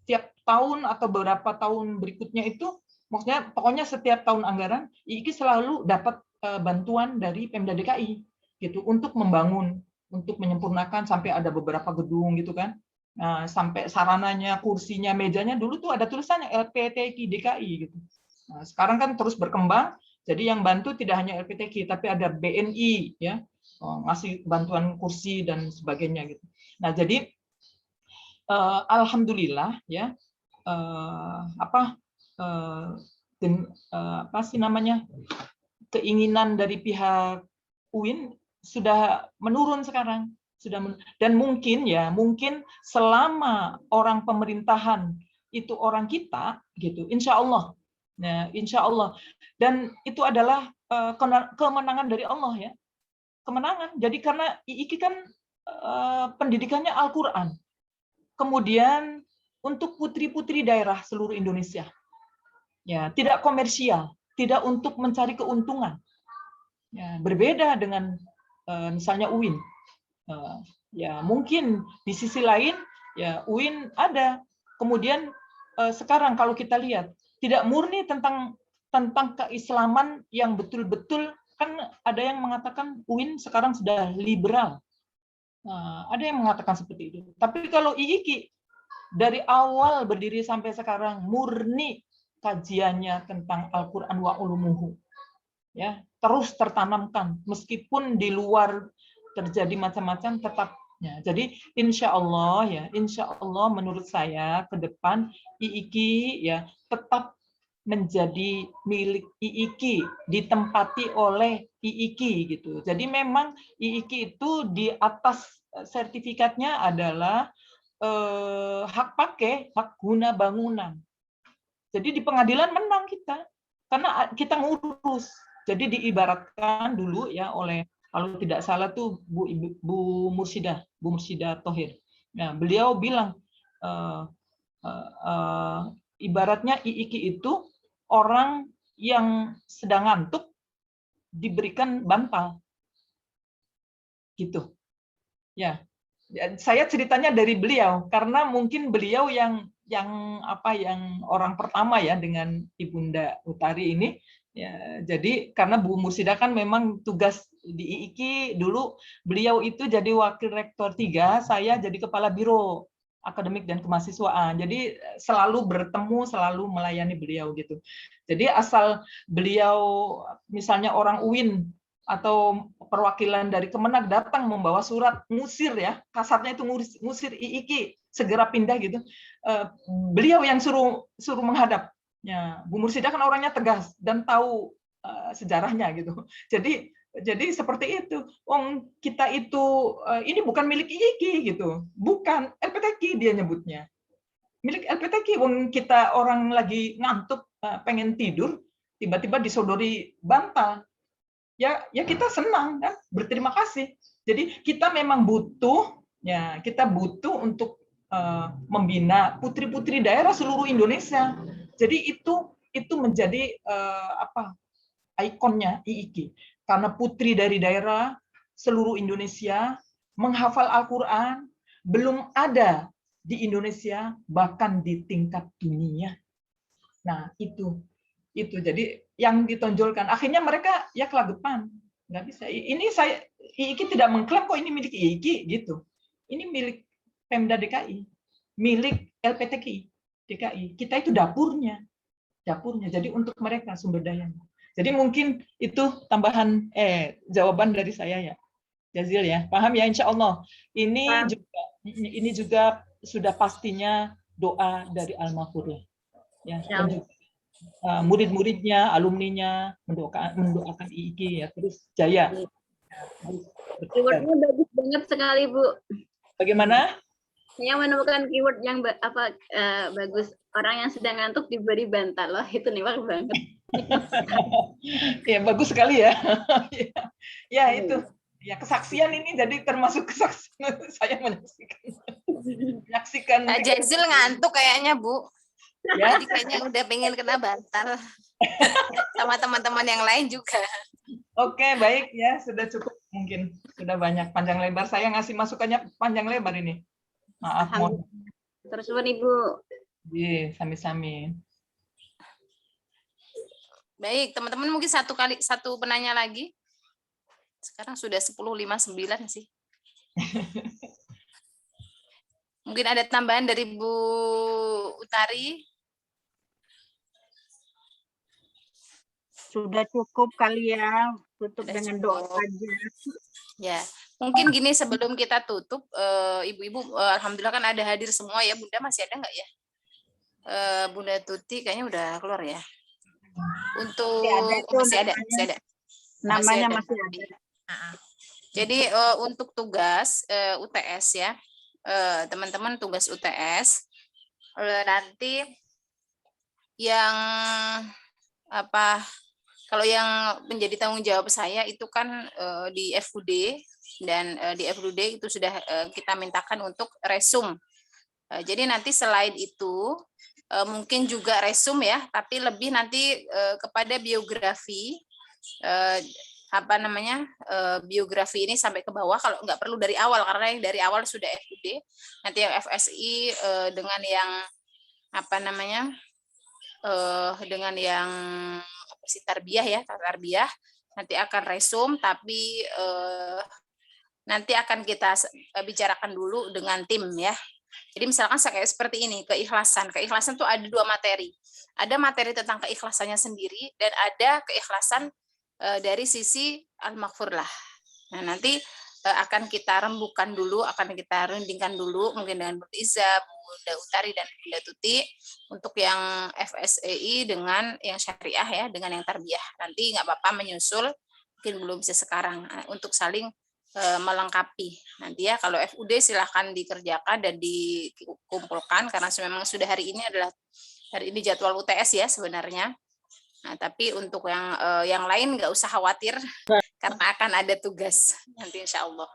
tiap tahun atau beberapa tahun berikutnya itu, maksudnya pokoknya setiap tahun anggaran IIKI selalu dapat bantuan dari Pemda DKI gitu untuk membangun, untuk menyempurnakan sampai ada beberapa gedung gitu kan. Nah, sampai sarananya, kursinya, mejanya dulu tuh ada tulisannya LPTKI DKI gitu. Nah, sekarang kan terus berkembang, jadi yang bantu tidak hanya LPTKI tapi ada BNI ya, ngasih bantuan kursi dan sebagainya gitu. Nah, jadi alhamdulillah ya, keinginan dari pihak UIN sudah menurun sekarang, dan mungkin selama orang pemerintahan itu orang kita gitu, insya Allah, dan itu adalah kemenangan dari Allah ya, kemenangan. Jadi karena IIKI kan pendidikannya Al-Quran, kemudian untuk putri-putri daerah seluruh Indonesia, ya tidak komersial, tidak untuk mencari keuntungan, ya, berbeda dengan misalnya UIN. Ya mungkin di sisi lain ya UIN ada, kemudian sekarang kalau kita lihat tidak murni tentang keislaman yang betul-betul, kan ada yang mengatakan UIN sekarang sudah liberal. Ada yang mengatakan seperti itu. Tapi kalau IIKI dari awal berdiri sampai sekarang murni kajiannya tentang Al-Qur'an wa ulumuhu. Ya, terus tertanamkan meskipun di luar terjadi macam-macam tetapnya. Jadi insya Allah menurut saya ke depan IIKI ya tetap menjadi milik IIKI, ditempati oleh IIKI gitu. Jadi memang IIKI itu di atas sertifikatnya adalah hak pakai, hak guna bangunan. Jadi di pengadilan menang kita karena kita ngurus. Jadi diibaratkan dulu ya oleh, kalau tidak salah tuh Bu Mursidah Thohir. Nah, beliau bilang ibaratnya IIKI itu orang yang sedang ngantuk diberikan bantal, gitu. Ya, saya ceritanya dari beliau karena mungkin beliau yang orang pertama ya dengan Ibunda Utari ini. Ya, jadi karena Bu Mursidah kan memang tugas di IIKI dulu, beliau itu jadi wakil rektor 3, saya jadi kepala biro akademik dan kemahasiswaan. Jadi selalu bertemu, selalu melayani beliau gitu. Jadi asal beliau misalnya orang UIN atau perwakilan dari Kemenak datang membawa surat ngusir ya, kasarnya itu ngusir IIKI, segera pindah gitu. Beliau yang suruh menghadap. Ya, Bu Mursidah kan orangnya tegas dan tahu sejarahnya gitu. Jadi seperti itu. Kita itu ini bukan milik IIKI gitu. Bukan, LPTKI dia nyebutnya. Milik LPTKI. Kita orang lagi ngantuk, pengen tidur, tiba-tiba disodori bantal. Ya kita senang kan, berterima kasih. Jadi kita memang butuh untuk membina putri-putri daerah seluruh Indonesia. Jadi itu menjadi ikonnya IIKI. Karena putri dari daerah seluruh Indonesia menghafal Al-Quran belum ada di Indonesia, bahkan di tingkat dunia. Nah itu jadi yang ditonjolkan. Akhirnya mereka ya kelagapan, nggak bisa. Ini IIKI tidak mengklaim kok ini milik IIKI gitu. Ini milik Pemda DKI, milik LPTKI DKI. Kita itu dapurnya. Jadi untuk mereka sumber dayanya. Jadi mungkin itu tambahan jawaban dari saya ya, Jazil ya. Paham ya, insya Allah. Ini juga sudah pastinya doa dari Al-Mahfudh ya. Murid-muridnya, alumninya mendoakan IIKI ya, terus jaya. Keywordnya bagus banget sekali, Bu. Bagaimana? Saya menemukan keyword yang bagus. Orang yang sedang ngantuk diberi bantal, loh itu nih banget. Ya bagus sekali ya. Ya itu. Ya kesaksian ini jadi termasuk kesaksian saya menyaksikan. menyaksikan Kak Jazil ngantuk kayaknya, Bu. ya. Jadi kayaknya udah pengen kena bantal. Sama teman-teman yang lain juga. Oke, baik ya, sudah cukup mungkin. Sudah banyak panjang lebar. Saya ngasih masukannya panjang lebar ini. Maaf, mohon. Terus Ibu. Iya, sami-sami. Baik, teman-teman mungkin satu penanya lagi. Sekarang sudah 10.59 sih. Mungkin ada tambahan dari Bu Utari. Sudah cukup kali ya, tutup Sudah dengan cukup. doa saja. Ya, mungkin gini sebelum kita tutup, ibu-ibu, alhamdulillah kan ada hadir semua ya. Bunda masih ada nggak ya? Bunda Tuti kayaknya udah keluar ya. Untuk masih ada. Namanya masih ada. Jadi untuk tugas UTS ya, teman-teman tugas UTS nanti yang apa? Kalau yang menjadi tanggung jawab saya itu kan di FUD dan di FUD itu sudah kita mintakan untuk resum. Jadi nanti selain itu mungkin juga resum ya, tapi lebih nanti kepada biografi biografi ini sampai ke bawah, kalau nggak perlu dari awal karena yang dari awal sudah FUD. Nanti yang FSI dengan yang dengan yang tarbiyah ya, tarbiyah nanti akan resum, tapi nanti akan kita bicarakan dulu dengan tim ya. Jadi misalkan kayak seperti ini, keikhlasan. Keikhlasan tuh ada 2 materi. Ada materi tentang keikhlasannya sendiri dan ada keikhlasan dari sisi al-maghfurlah. Nah, nanti akan kita rembukan dulu, akan kita rundingkan dulu mungkin dengan Bunda Iza, Bunda Utari dan Bunda Tuti untuk yang FSEI dengan yang syariah ya, dengan yang tarbiyah. Nanti nggak apa-apa menyusul, mungkin belum bisa sekarang untuk saling melengkapi. Nanti ya kalau FUD silahkan dikerjakan dan dikumpulkan karena memang sudah hari ini jadwal UTS ya sebenarnya. Nah, tapi untuk yang lain nggak usah khawatir karena akan ada tugas nanti insya Allah.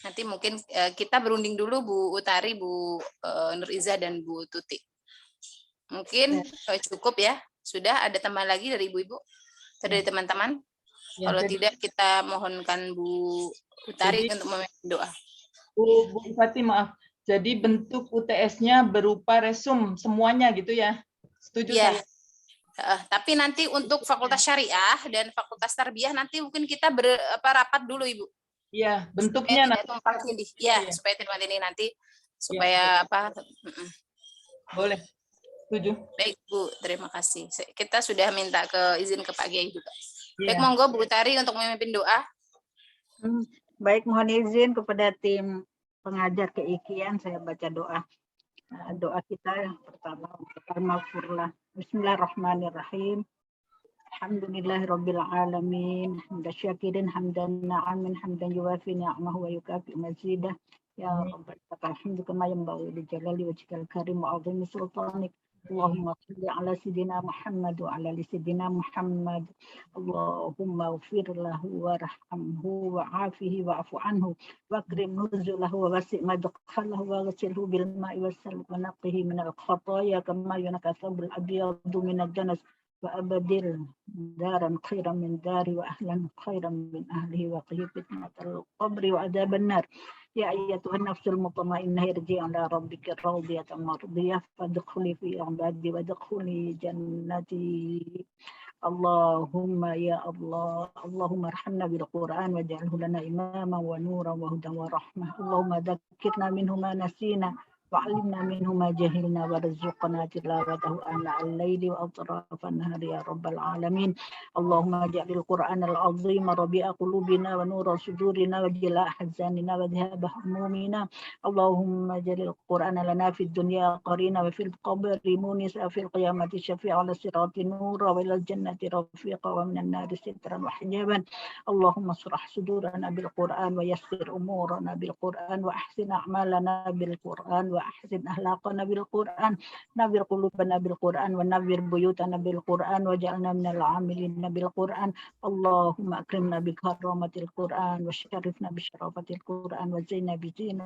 Nanti mungkin kita berunding dulu Bu Utari, Bu Nuriza dan Bu Tuti. Mungkin cukup ya. Sudah ada tambahan lagi dari ibu-ibu? Dari teman-teman? Ya, Kalau tidak kita mohonkan Bu Utari untuk memimpin doa. Bu Ifati, maaf. Jadi bentuk UTS-nya berupa resum semuanya gitu ya? Setuju ya. saya? Tapi nanti untuk Fakultas Syariah dan Fakultas Tarbiyah nanti mungkin kita rapat dulu Ibu. Iya, bentuknya nanti. Supaya tidak ini nanti supaya Boleh. Setuju. Baik Bu, terima kasih. Kita sudah minta izin ke Pak Kiai juga. Ya. Baik, monggo Bu Utari untuk memimpin doa. Baik, mohon izin kepada tim pengajar keikian, saya baca doa. Doa kita yang pertama, al-maghfurlah. Bismillahirrahmanirrahim. Alhamdulillahirabbil alamin. Hamdan syakirin, hamdan na'amin, hamdan yuwafi ni'amahu wa yukafi mazidah. Ya Rabbal alhamdu kama yanbaghi li jalali wajhikal karim wa 'azimi sultanik. Allahumma shalli ala sayyidina Muhammad wa ala ali sayyidina Muhammad. Allahumma ighfir lahu warhamhu wa'afihi wa'fu anhu wa akrim nuzulahu wa wasi' madkhalahu wa ghsilhu bil ma'i was-salji wa naqqihi min al-khataaya kama yunqqa thawbul abyadu min ad-danas wa abadil daran khairan min dari wa ahlan khairan min ahlihi wa qih fitnatal qabri wa adzaban nar. Ya ayyatuhan nafsul mutmainnah irji'i ila rabbika radiyatan mardiyah fadkhuli fi ibadi wadkhuli jannati. Allahumma ya Allah, Allahumma arhamna bil Qur'an waj'alhu lana imama wa nuran wa hudan wa rahmah. Allahumma dhakkirna minhu ma nasina وعلمنا منه ما جهلنا وارزقنا تلاوته آناء الليل وأطراف النهار يا رب العالمين. اللهم اجعل القرآن العظيم ربيع قلوبنا ونور صدورنا وجلاء أحزاننا وذهاب همومنا. اللهم اجعل القرآن لنا في الدنيا قرينا وفي القبر مونسا وفي القيامة شفيعا على الصراط نورا وإلى الجنة رفيقا ومن النار سترا وحجابا. اللهم اشرح صدورنا بالقرآن ويسر أمورنا بالقرآن وأحسن أعمالنا بالقرآن وأحسن أخلاقنا بالقرآن. نوّر قلوبنا بالقرآن ونوّر بيوتنا بالقرآن واجعلنا من العاملين بالقرآن. اللهم أكرمنا بكرامة القرآن وشرفنا بشرافة القرآن وزينا بزينة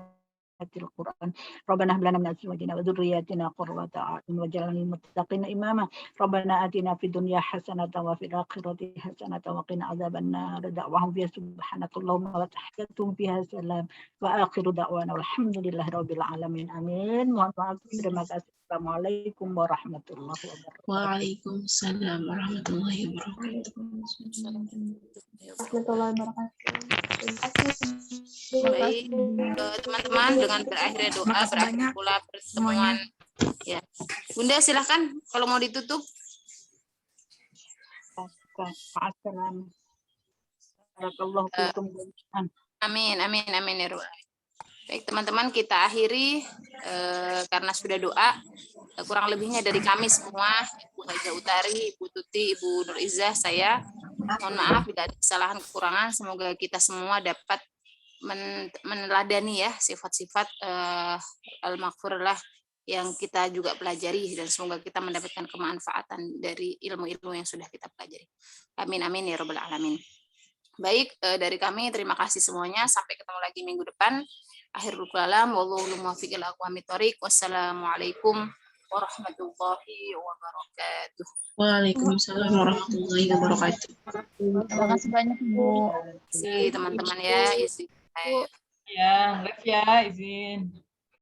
القرآن ربنا هب لنا من أزواجنا وذرياتنا قرة أعين واجعلنا للمتقين إماما ربنا آتنا في الدنيا حسنة وفي الآخرة حسنة وقنا عذاب النار دعواهم فيها سبحانك اللهم وتحياتهم فيها سلام وآخر دعوانا والحمد لله رب العالمين آمين. Mohon maaf, terima kasih. Assalamualaikum warahmatullahi wabarakatuh. Waalaikumsalam warahmatullahi wabarakatuh. Baik, teman-teman, dengan berakhirnya doa, Makasih berakhir banyak pula pertemuan. Ya, Bunda silahkan kalau mau ditutup. Assalamualaikum. Barakallahu fikum. Amin, amin, amin ya Rabbal. Baik teman-teman, kita akhiri karena sudah doa. Kurang lebihnya dari kami semua, Ibu Haja Utari, Ibu Tuti, Ibu Nur Izzah, saya mohon maaf bila ada kesalahan kekurangan. Semoga kita semua dapat meneladani ya sifat-sifat al-maghfirah yang kita juga pelajari, dan semoga kita mendapatkan kemanfaatan dari ilmu-ilmu yang sudah kita pelajari. Amin, amin ya Rabbal alamin. Baik, dari kami terima kasih semuanya. Sampai ketemu lagi minggu depan. Akhirul kalam, wallahu muwaffiq ila aqwamit thoriq. Wassalamualaikum warahmatullahi wabarakatuh. Waalaikumsalam warahmatullahi wabarakatuh. Terima kasih banyak Bu. Terima kasih teman-teman ya. Ya, live ya, izin.